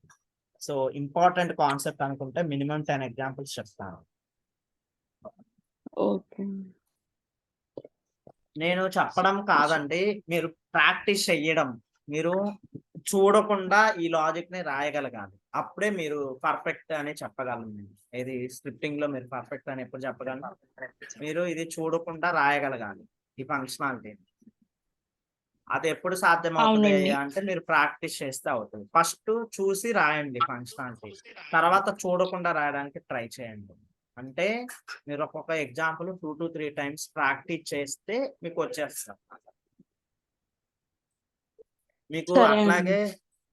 సో ఇంపార్టెంట్ కాన్సెప్ట్ అనుకుంటే మినిమం 10 ఎగ్జాంపుల్స్ చెప్తాను. ఓకే. నేను చెప్పడం కాదండి, మీరు ప్రాక్టీస్ చెయ్యడం. మీరు చూడకుండా ఈ లాజిక్ ని రాయగలగాలి, అప్పుడే మీరు పర్ఫెక్ట్ అని చెప్పగలను. ఇది స్క్రిప్టింగ్ లో మీరు పర్ఫెక్ట్ అని ఎప్పుడు చెప్పగలరు? మీరు ఇది చూడకుండా రాయగలగాలి ఈ ఫంక్షనాలిటీ. అది ఎప్పుడు సాధ్యం అవుతుంది అంటే మీరు ప్రాక్టీస్ చేస్తే అవుతుంది. ఫస్ట్ చూసి రాయండి ఫంక్షనాలిటీ, తర్వాత చూడకుండా రాయడానికి ట్రై చేయండి. అంటే మీరు ఒక్కొక్క ఎగ్జాంపుల్ 2 to 3 times ప్రాక్టీస్ చేస్తే మీకు వచ్చేస్తారు. మీకు అట్లాగే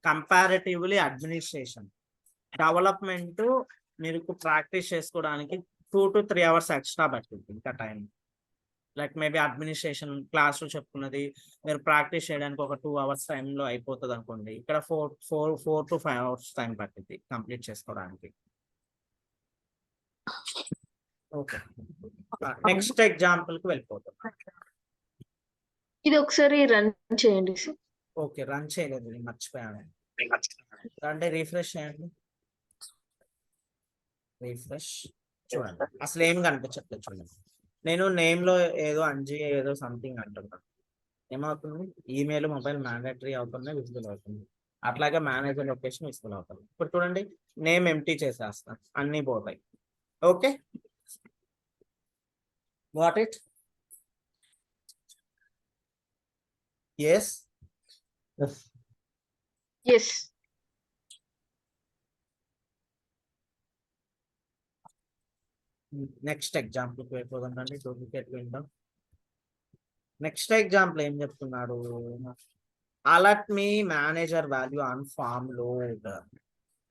కంపారిటివ్లీ అడ్మినిస్ట్రేషన్ డెవలప్మెంట్ మీకు ప్రాక్టీస్ చేసుకోవడానికి 2 to 3 hours ఎక్స్ట్రా పడుతుంది ఇంకా time. Like maybe administration class లో చెప్పుకున్నది మీరు ప్రాక్టీస్ చేయడానికి ఒక 2 hours టైంలో అయిపోతుంది అనుకోండి. ఇక్కడ 4 to 5 hours టైం పడుతుంది కంప్లీట్ చేసుకోవడానికి. ఓకే, నెక్స్ట్ ఎగ్జాంపుల్ కి వెళ్ళిపోతాం. ఇది ఒకసారి రన్ చేయండి సార్. ఓకే, రన్ చేయలేదు, నేను మర్చిపోయాను. అంటే రిఫ్రెష్ చేయండి. రిఫ్రెష్ చూడండి, అసలు ఏం కనిపించట్లేదు. చూడండి, నేను నేమ్ లో ఏదో అంజీ ఏదో సంథింగ్ అంటున్నాను. ఏమవుతుంది? ఈమెయిల్, మొబైల్ మ్యాండేటరీ అవుతుంది, విజిబుల్ అవుతుంది. అట్లాగే మేనేజర్ లొకేషన్ విజిబుల్ అవుతుంది. ఇప్పుడు చూడండి, నేమ్ ఎంటీ చేసేస్తాను, అన్ని పోతాయి. Okay, what it? Yes. Yes. Next example వెళ్ళిపోతుందండి. Duplicate window. నెక్స్ట్ ఎగ్జాంపుల్ ఏం చెప్తున్నాడు? Alert me manager value on form load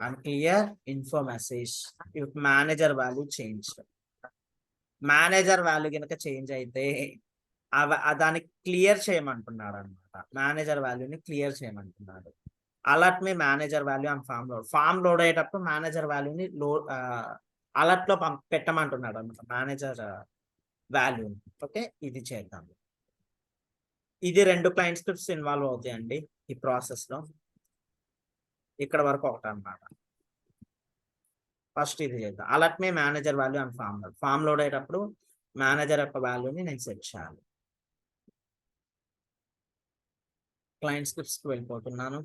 and clear info message if manager value change. Manager value కనుక చేంజ్ అయితే దాన్ని క్లియర్ చేయమంటున్నాడు అనమాట. మేనేజర్ వాల్యూని క్లియర్ చేయమంటున్నాడు. Alert me manager value on form load. Form load అయ్యేటప్పుడు మేనేజర్ వాల్యూని అలర్ట్ లో పెట్టమంటున్నాడు అనమాట, మేనేజర్ వాల్యూని. ఓకే, ఇది చేద్దాం. ఇది 2 క్లయింట్ స్క్రిప్ట్స్ ఇన్వాల్వ్ అవుతాయండి ఈ ప్రాసెస్ లో. ఇక్కడ వరకు ఒకటి అన్నమాట. ఫస్ట్ ఇది చేద్దాం. Alert me manager value and form load అయ్యేటప్పుడు మేనేజర్ యొక్క వాల్యూని నేను సెట్ చేయాలి. క్లయింట్ స్క్రిప్ట్స్ కి వెళ్ళిపోతున్నాను.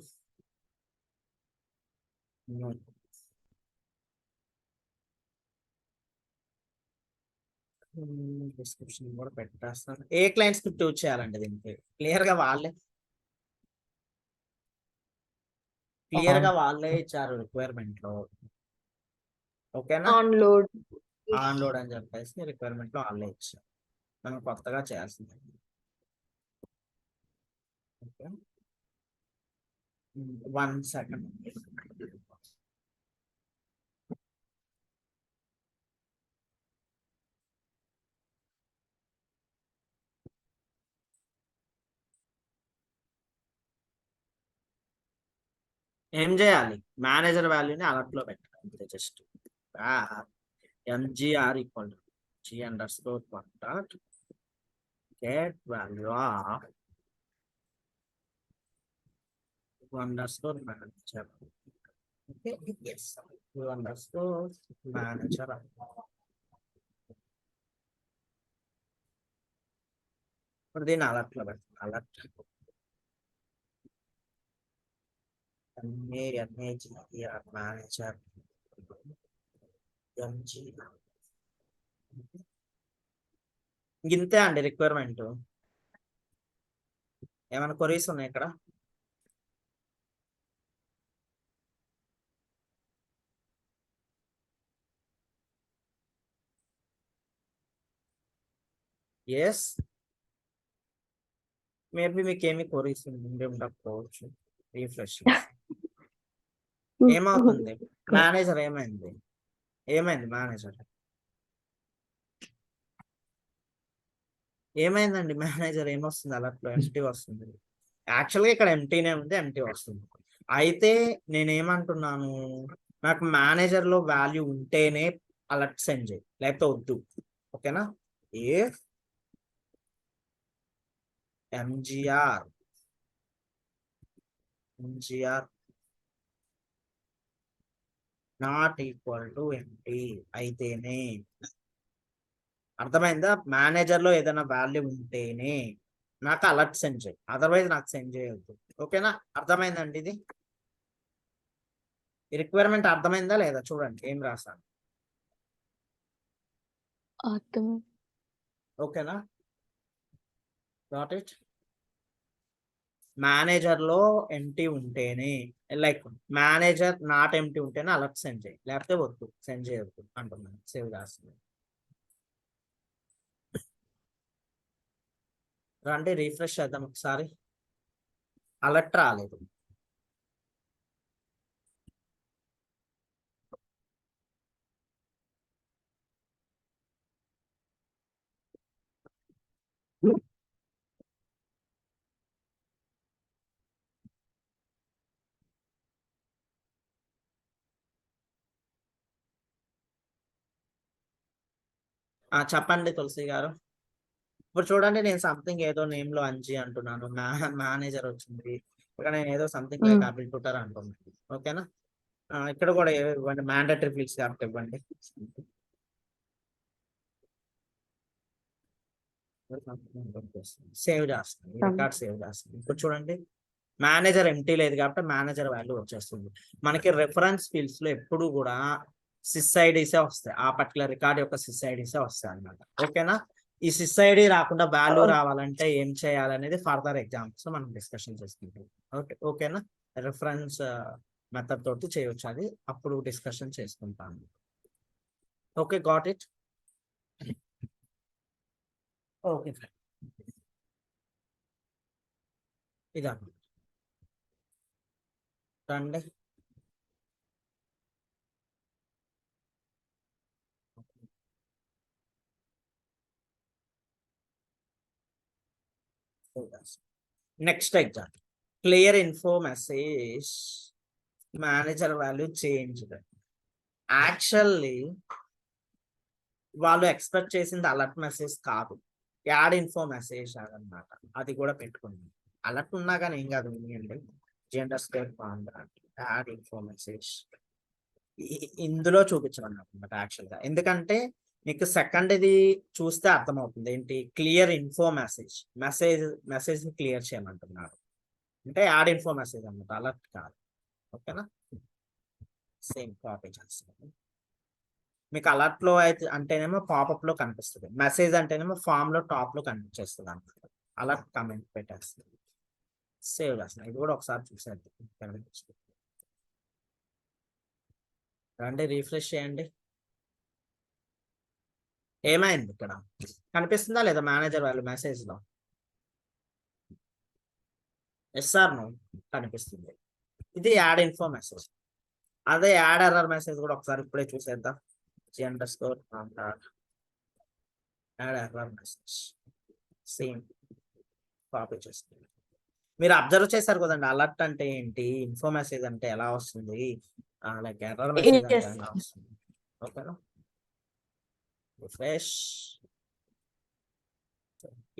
డిస్క్రిప్షన్ కూడా పెట్టేస్తాను. ఏ క్లయింట్ స్క్రిప్ట్ యూజ్ చేయాలండి దీనికి? క్లియర్ గా వాళ్ళే ఇచ్చారు రిక్వైర్మెంట్ లో. ఓకేనా? On load. ఆన్ లోడ్ అని చెప్పేసి రిక్వైర్మెంట్ లో వాళ్ళే ఇచ్చారు. మనం కొత్తగా చేయాల్సింది. Okay, 1 second. ఏం చేయాలి? మేనేజర్ వాల్యూని అలర్ట్ లో పెట్టాలి. Just mgr equal to g_contact get value of underscore manager. Okay, yes, underscore manager. ఇప్పుడు దీన్ని అలర్ట్ లో పెట్టాలి. Alert manager mg. ఇంతే అండి రిక్వైర్మెంట్. ఏమైనా క్వరీస్ ఉన్నాయి ఇక్కడ? ఎస్, మేబీ మీకు ఏమి క్వరీస్ ఉండకపోవచ్చు. రీఫ్రెష్. ఏమవుతుంది? మేనేజర్ ఏమైంది మేనేజర్ ఏమైందండి? మేనేజర్ ఏమొస్తుంది అలర్ట్ లో? ఎంటీ వస్తుంది. యాక్చువల్గా ఇక్కడ ఎంటీనే ఉంది, ఎంటీ వస్తుంది. అయితే నేనేమంటున్నాను, నాకు మేనేజర్ లో వాల్యూ ఉంటేనే అలర్ట్ సెండ్ చేయి, లేకపోతే వద్దు. ఓకేనా? ఏ MGR not equal to empty అయితేనే. అర్థమైందా? మేనేజర్ లో ఏదైనా వాల్యూ ఉంటేనే నాకు అలర్ట్ సెండ్ చేయి, అదర్వైజ్ నాకు సెండ్ చేయొద్దు. ఓకేనా? అర్థమైందండి? ఇది ఈ రిక్వైర్మెంట్ అర్థమైందా లేదా? చూడండి ఏం రాశాను. ఓకేనా? Got it? మేనేజర్ లో ఎంటీ ఉంటేనే, లైక్ మేనేజర్ నాట్ ఎంటీ ఉంటేనే అలర్ట్ సెండ్ చేయి, లేకపోతే వద్దు, సెండ్ చేయొద్దు అంటున్నాను. సేవ్ చేస్తుంది. రండి రీఫ్రెష్ చేద్దాం ఒకసారి. అలర్ట్ రాలేదు. చెప్పండి తులసి గారు. ఇప్పుడు చూడండి, నేను సంథింగ్ ఏదో నేమ్ లో అంజి అంటున్నాను, మేనేజర్ వచ్చింది. ఇక్కడ నేను ఏదో సంథింగ్ లైక్ యాపిల్ ట్యూటర్ అంటున్నాను. ఓకేనా? ఇక్కడ కూడా ఇవ్వండి, మ్యాండేటరీ ఫీల్డ్స్ కాబట్టి ఇవ్వండి. సేవ్ చేస్తాను, రికార్డ్ సేవ్ చేస్తాను. ఇప్పుడు చూడండి, మేనేజర్ ఎంటీ లేదు కాబట్టి మేనేజర్ వాల్యూ వచ్చేస్తుంది. మనకి రెఫరెన్స్ ఫీల్డ్స్ లో ఎప్పుడు కూడా సిస్ ఐడీసే వస్తాయి, ఆ పర్టికులర్ రికార్డ్ యొక్క సిస్ ఐడీసే వస్తాయి అన్నమాట. ఓకేనా? ఈ సిస్ ఐడి రాకుండా వాల్యూ రావాలంటే ఏం చేయాలనేది ఫర్దర్ ఎగ్జాంపుల్స్ మనం డిస్కషన్ చేసుకుంటాం. ఓకేనా? రెఫరెన్స్ మెథడ్ తోటి చేయొచ్చు, అది అప్పుడు డిస్కషన్ చేసుకుంటాను. Okay, got it? Okay friend, ఇదా రండి. Next example, clear info message manager value changed. Actually వాళ్ళు ఎక్స్పెక్ట్ చేసింది అలర్ట్ మెసేజ్ కాదు. యాడ్ ఇన్ఫో మెసేజ్ అన్నమాట, అది కూడా పెట్టుకున్నాం. అలర్ట్ ఉన్నా కానీ ఏం కాదు, వినియండి. Gender square form add info message ఇందులో చూపించమన్నమాట యాక్చువల్గా. ఎందుకంటే మీకు సెకండ్ ఇది చూస్తే అర్థమవుతుంది ఏంటి, clear info message, message clear చేయమంటున్నారు. అంటే యాడ్ ఇన్ఫో మెసేజ్ అన్నమాట, అలర్ట్ కాదు. ఓకేనా, సేమ్ కాపీ చేస్తాను. మీకు alert లో అయితే అంటేనేమో పాపప్ లో కనిపిస్తుంది, మెసేజ్ అంటేనేమో ఫామ్ లో టాప్ లో కనిపించేస్తుంది అనమాట. అలర్ట్ కమెంట్ పెట్టేస్తుంది, సేవ్ చేస్తాను. ఇది కూడా ఒకసారి చూసేద్దాం. రండి రీఫ్రెష్ చేయండి. ఏమైంది ఇక్కడ కనిపిస్తుందా లేదా మేనేజర్ వాళ్ళు మెసేజ్ లో? ఎస్ఆర్ నో కనిపిస్తుంది. ఇది యాడ్ ఇన్ఫో మెసేజ్. అదే యాడ్ ఎర్రర్ మెసేజ్ కూడా ఒకసారి ఇప్పుడే చూసేద్దాం. __ Add error message same copy చేస్తుంది. మీరు అబ్జర్వ్ చేశారు కదండి, అలర్ట్ అంటే ఏంటి, ఇన్ఫో మెసేజ్ అంటే ఎలా వస్తుంది, లైక్ ఎర్రర్ మెసేజ్ అంటే Yes. ఎలా వస్తుంది. ఓకేనా, refresh.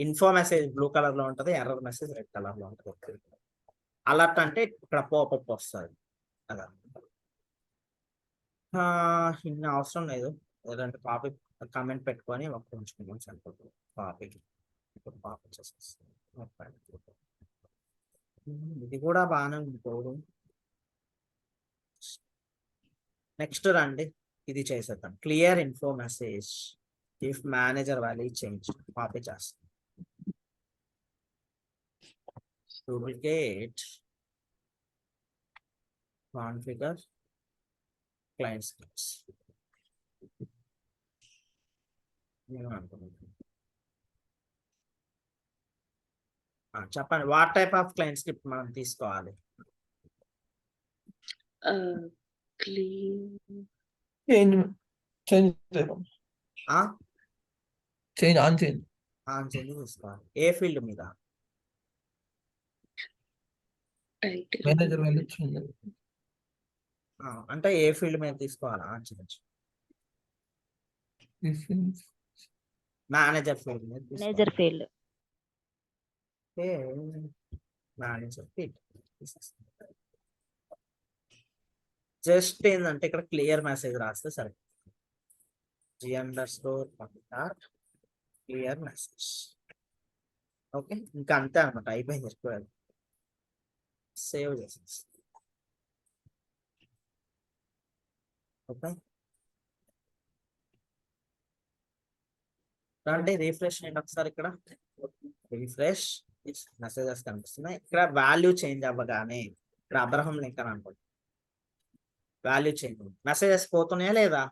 Info message blue colour లో ఉంటది, ఎర్రర్ మెసేజ్ రెడ్ కలర్ లో ఉంటది. అలర్ట్ అంటే ఇక్కడ పాపప్ వస్తుంది. అలా ఇన్ని అవసరం లేదు, ఏదంటే కాపీ కామెంట్ పెట్టుకొని ఒక ఉంచుకుందాం సరిపోతుంది. కాపీకి ఇప్పుడు కాపీ చేసేస్తాం. ఇది కూడా బాగానే ఉంది కోడ్. నెక్స్ట్ రండి ఇది చేసేద్దాం. Clear info message if manager value change, copy చేస్తాం. Duplicate configure client scripts. చెప్పండి, what type of client script మనం తీసుకోవాలి? Change change change on change తీసుకోవాలి. ఏ ఫీల్డ్ మీద? Manager value change. అంటే ఏ ఫీల్డ్ మీద తీసుకోవాలా ఆన్ చేంజ్? మేనేజర్ ఫీల్డ్ మీద manager field. Manager field just ఏంటంటే ఇక్కడ క్లియర్ మెసేజ్ రాస్తే సరే. __ క్లియర్ మెసేజ్. ఓకే, ఇంకా అంతే అనమాట, అయిపోయింది. ఎక్కువ సేవ్ చేసేసి ఓకే. రండి రీఫ్రెష్ చేయండి ఒకసారి. ఇక్కడ రిఫ్రెష్ మెసేజెస్ కనిపిస్తున్నాయి. ఇక్కడ వాల్యూ చేంజ్ అవ్వగానే ఇక్కడ అబ్రహం లింకన్ అనుకోండి, వాల్యూ చేంజ్ మెసేజెస్ పోతున్నాయా లేదా?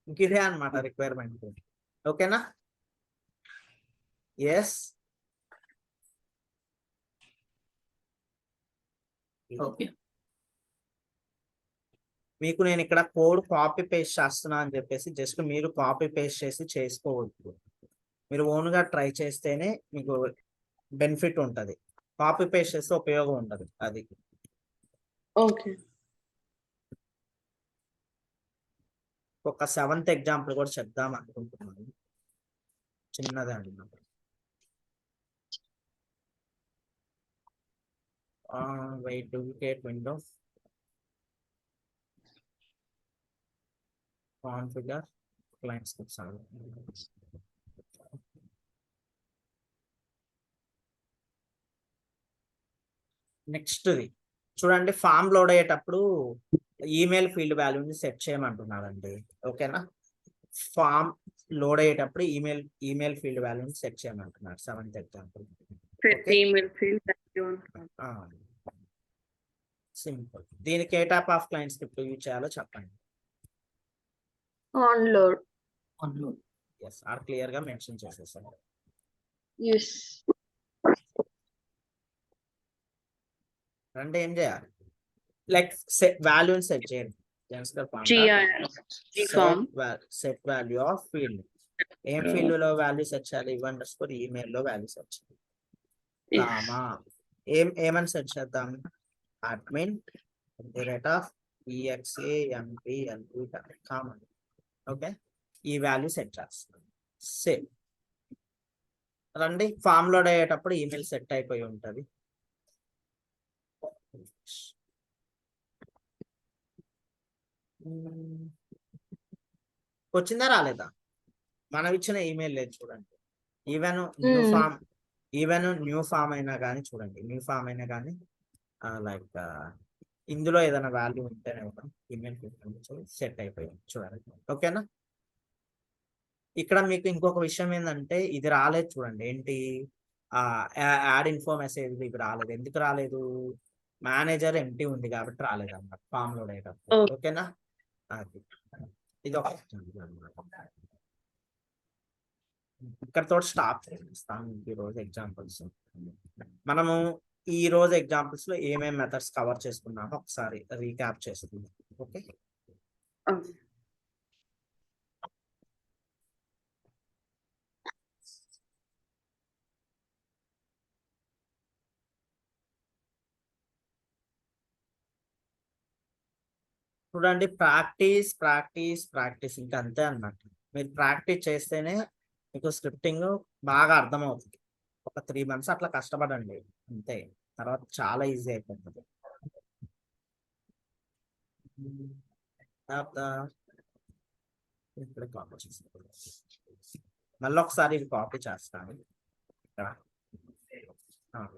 ఇంక ఇదే అనమాట రిక్వైర్మెంట్. ఓకేనా, ఎస్ ఓకే. మీకు నేను ఇక్కడ కోడ్ కాపీ పేస్ట్ చేస్తున్నా అని చెప్పేసి జస్ట్ మీరు కాపీ పేస్ట్ చేసి చేసుకోవద్దు. మీరు ఓన్ గా ట్రై చేస్తేనే మీకు బెనిఫిట్ ఉంటది, కాపీ పేస్ట్ చేస్తే ఉపయోగం ఉండదు. అది ఓకే. ఒక 7th ఎగ్జాంపుల్ కూడా చెప్దాం అనుకుంటున్నాను, చిన్నదే అన్నమాట. Wait, duplicate window, configure client scripts. నెక్స్ట్ది చూడండి, ఫామ్ లోడ్ అయ్యేటప్పుడు ఈమెయిల్ ఫీల్డ్ వాల్యూని సెట్ చేయమంటున్నారండి. ఓకేనా, ఫామ్ లోడ్ అయ్యేటప్పుడు ఈమెయిల్ ఫీల్డ్ వాల్యూని సెట్ చేయమంటున్నారు. 7th example. సింపుల్. దీనికి ఏ type of client script use చేయాలో చెప్పండి. onload. ఎస్, ఆర్ క్లియర్ గా మెన్షన్ చేసేసాను. Yes. అంటే ఏం చేయాలి, లైక్ వాల్యూని సెట్ చేయండి. Set value of field. ఏం ఫీల్డ్ లో వాల్యూ సెట్ చేయాలి? __ ఈమెయిల్ లో వాల్యూ సెట్ చేయాలి. కామా ఏమని సెట్ చేద్దాం? admin @example common. ఓకే, ఈ వాల్యూ సెట్ చేస్తాం. సేవ్. రండి, ఫామ్ లోడ్ అయ్యేటప్పుడు ఈమెయిల్ సెట్ అయిపోయి ఉంటది. వచ్చిందా రాలేదా? మనం ఇచ్చిన ఈమెయిల్ లేదు చూడండి. ఈవెన్ న్యూ ఫామ్ అయినా కానీ చూడండి, న్యూ ఫామ్ అయినా కానీ లైక్ ఇందులో ఏదైనా వాల్యూ ఉంటేనే ఒక ఈమెయిల్ సెట్ అయిపోయింది చూడండి. ఓకేనా? ఇక్కడ మీకు ఇంకొక విషయం ఏంటంటే ఇది రాలేదు చూడండి, ఏంటి యాడ్ ఇన్ఫో మెసేజ్ ఇది రాలేదు. ఎందుకు రాలేదు? మేనేజర్ ఎంటీ ఉంది కాబట్టి రాలేదు అన్నమాట ఫామ్ లోడ్ అయ్యేటప్పుడు. ఓకేనా? అది ఇది ఒక ఇక్కడతో స్టాప్ చేస్తాను ఈ రోజు ఎగ్జాంపుల్స్. మనము ఈ రోజు ఎగ్జాంపుల్స్ లో ఏమేమి మెథడ్స్ కవర్ చేసుకున్నామో ఒకసారి రీక్యాప్ చేస్తున్నాం. ఓకే, చూడండి, ప్రాక్టీస్ ప్రాక్టీస్ ప్రాక్టీస్ ఇంకా అంతే అన్నమాట. మీరు ప్రాక్టీస్ చేస్తేనే మీకు స్క్రిప్టింగ్ బాగా అర్థమవుతుంది. ఒక 3 months అట్లా కష్టపడండి అంతే, తర్వాత చాలా ఈజీ అయిపోతుంది. ఇప్పుడు కాపీ చేస్తాను, మళ్ళీ ఒకసారి ఇది కాపీ చేస్తాను.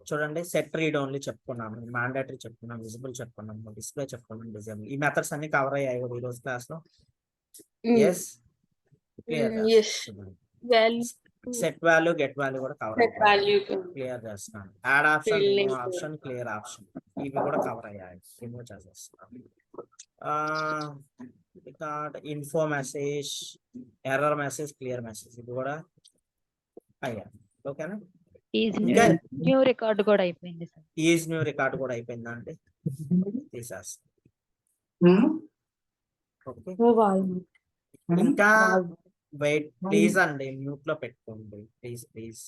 చూడండి, సెట్ రీడ్ ఓన్లీ చెప్పుకున్నాము, మ్యాండేటరీ చెప్పుకున్నాం, విజిబుల్ చెప్పుకున్నాము, డిస్ప్లే చెప్పుకున్నాం, డిజైన్. ఈ మెథడ్స్ అన్ని కవర్ అయ్యాయి ఈ రోజు క్లాస్ లో. Yes, set value, get value కూడా కవర్ అయ్యాయి. క్లియర్ చేస్తున్నాను. Add option, remove option, clear option ఇవి కూడా కవర్ అయ్యాయి. రిమూవ్ చేసేస్తున్నాను. Info message, error message, clear message ఇది కూడా అయ్యాయి. ఓకేనా? న్యూ రికార్డ్ కూడా అయిపోయింది సార్. ఈజ్ న్యూ రికార్డ్ కూడా అయిపోయిందా అంటే తీసేస్తాను. ఓకే, ఇంకా వెయిట్ ప్లీజ్ అండి, మ్యూట్ లో పెట్టుకోండి ప్లీజ్ ప్లీజ్.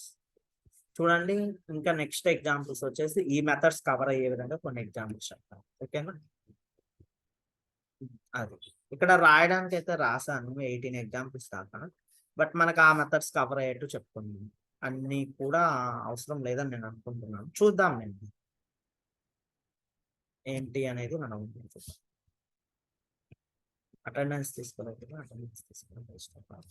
చూడండి, ఇంకా నెక్స్ట్ ఎగ్జాంపుల్స్ వచ్చేసి ఈ మెథడ్స్ కవర్ అయ్యే విధంగా కొన్ని ఎగ్జాంపుల్స్ చెప్తాను. ఓకేనా? అది ఇక్కడ రాయడానికి అయితే రాసాను 18 ఎగ్జాంపుల్స్ దాకా, బట్ మనకు ఆ మెథడ్స్ కవర్ అయ్యేట్టు చెప్పుకున్నాను. అన్ని కూడా అవసరం లేదని నేను అనుకుంటున్నాను. చూద్దాం నేను ఏంటి అనేది మనం చూద్దాం. అటెండెన్స్ తీసుకోలేదు, అటెండెన్స్ తీసుకోవాలి.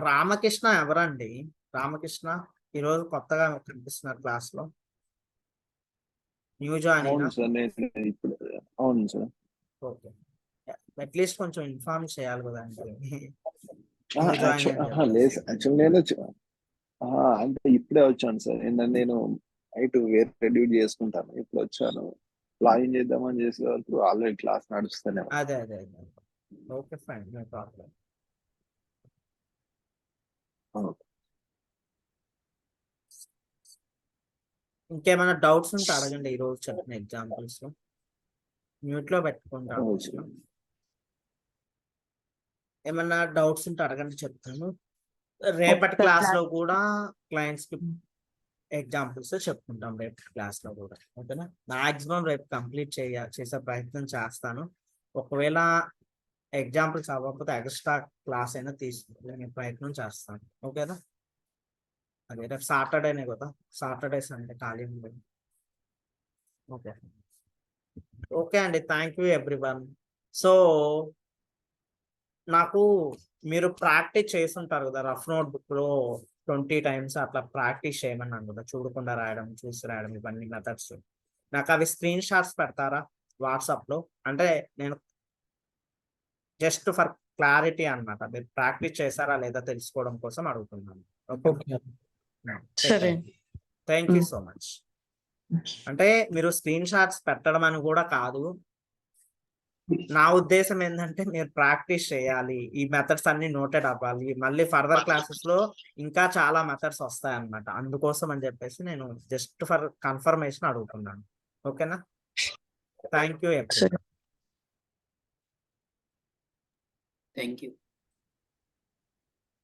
రామకృష్ణ ఎవరండి? రామకృష్ణ ఈరోజు కొత్తగా కనిపిస్తున్నారు క్లాస్ లో, న్యూ జాయిన్. అవును సార్. ఓకే, అట్లీస్ట్ కొంచెం ఇన్ఫార్మ్ చేయాలి కదండి. లేదు యాక్చువల్ నేను అంటే ఇప్పుడే వచ్చాను సార్. నేను నైట్ వేరే రెడ్యూట్ చేసుకుంటాను, ఇప్పుడు వచ్చాను. లాగిన్ చేద్దామని చేసే వరకు ఆల్రెడీ క్లాస్ నడుస్తూనే. అదే అదే అదే, ఓకే ఫైన్, నో ప్రాబ్లం. ఇంకేమైనా డౌట్స్ ఉంటే అడగండి. ఈ రోజు చెప్పిన ఎగ్జాంపుల్స్ మ్యూట్ లో పెట్టుకుంటాను. ఏమన్నా డౌట్స్ ఉంటే అడగండి, చెప్తాను. రేపటి క్లాస్ లో కూడా క్లయింట్స్ కి ఎగ్జాంపుల్స్ చెప్పుకుంటాం రేపటి క్లాస్ లో కూడా. ఓకేనా? మాక్సిమం రేపు కంప్లీట్ చేసే ప్రయత్నం చేస్తాను. ఒకవేళ ఎగ్జాంపుల్స్ అవ్వకపోతే ఎక్స్ట్రా క్లాస్ అయినా తీసుకునే ప్రయత్నం చేస్తాను. ఓకేనా? అదే రేపు సాటర్డేనే కదా, సాటర్డే సండే ఖాళీ ఉండదు. ఓకే ఓకే అండి, థ్యాంక్ యూ ఎవ్రీవన్. సో నాకు మీరు ప్రాక్టీస్ చేస్తుంటారు కదా, రఫ్ నోట్ బుక్ లో 20 times అట్లా ప్రాక్టీస్ చేయమన్నాను కదా, చూడకుండా రాయడం, చూసి రాయడం, ఇవన్నీ మెథడ్స్. నాకు అవి స్క్రీన్ షాట్స్ పెడతారా వాట్సాప్ లో? అంటే నేను జస్ట్ ఫర్ క్లారిటీ అన్నమాట, మీరు ప్రాక్టీస్ చేశారా లేదా తెలుసుకోవడం కోసం అడుగుతున్నాను. Okay, thank you so much. అంటే మీరు స్క్రీన్ షాట్స్ పెట్టడం అని కూడా కాదు, నా ఉద్దేశం ఏంటంటే మీరు ప్రాక్టీస్ చేయాలి, ఈ మెథడ్స్ అన్ని నోటెడ్ అవ్వాలి. మళ్ళీ ఫర్దర్ క్లాసెస్ లో ఇంకా చాలా మెథడ్స్ వస్తాయి అన్నమాట. అందుకోసం అని చెప్పేసి నేను జస్ట్ ఫర్ కన్ఫర్మేషన్ అడుగుతున్నాను. ఓకేనా? Thank you. Thank you.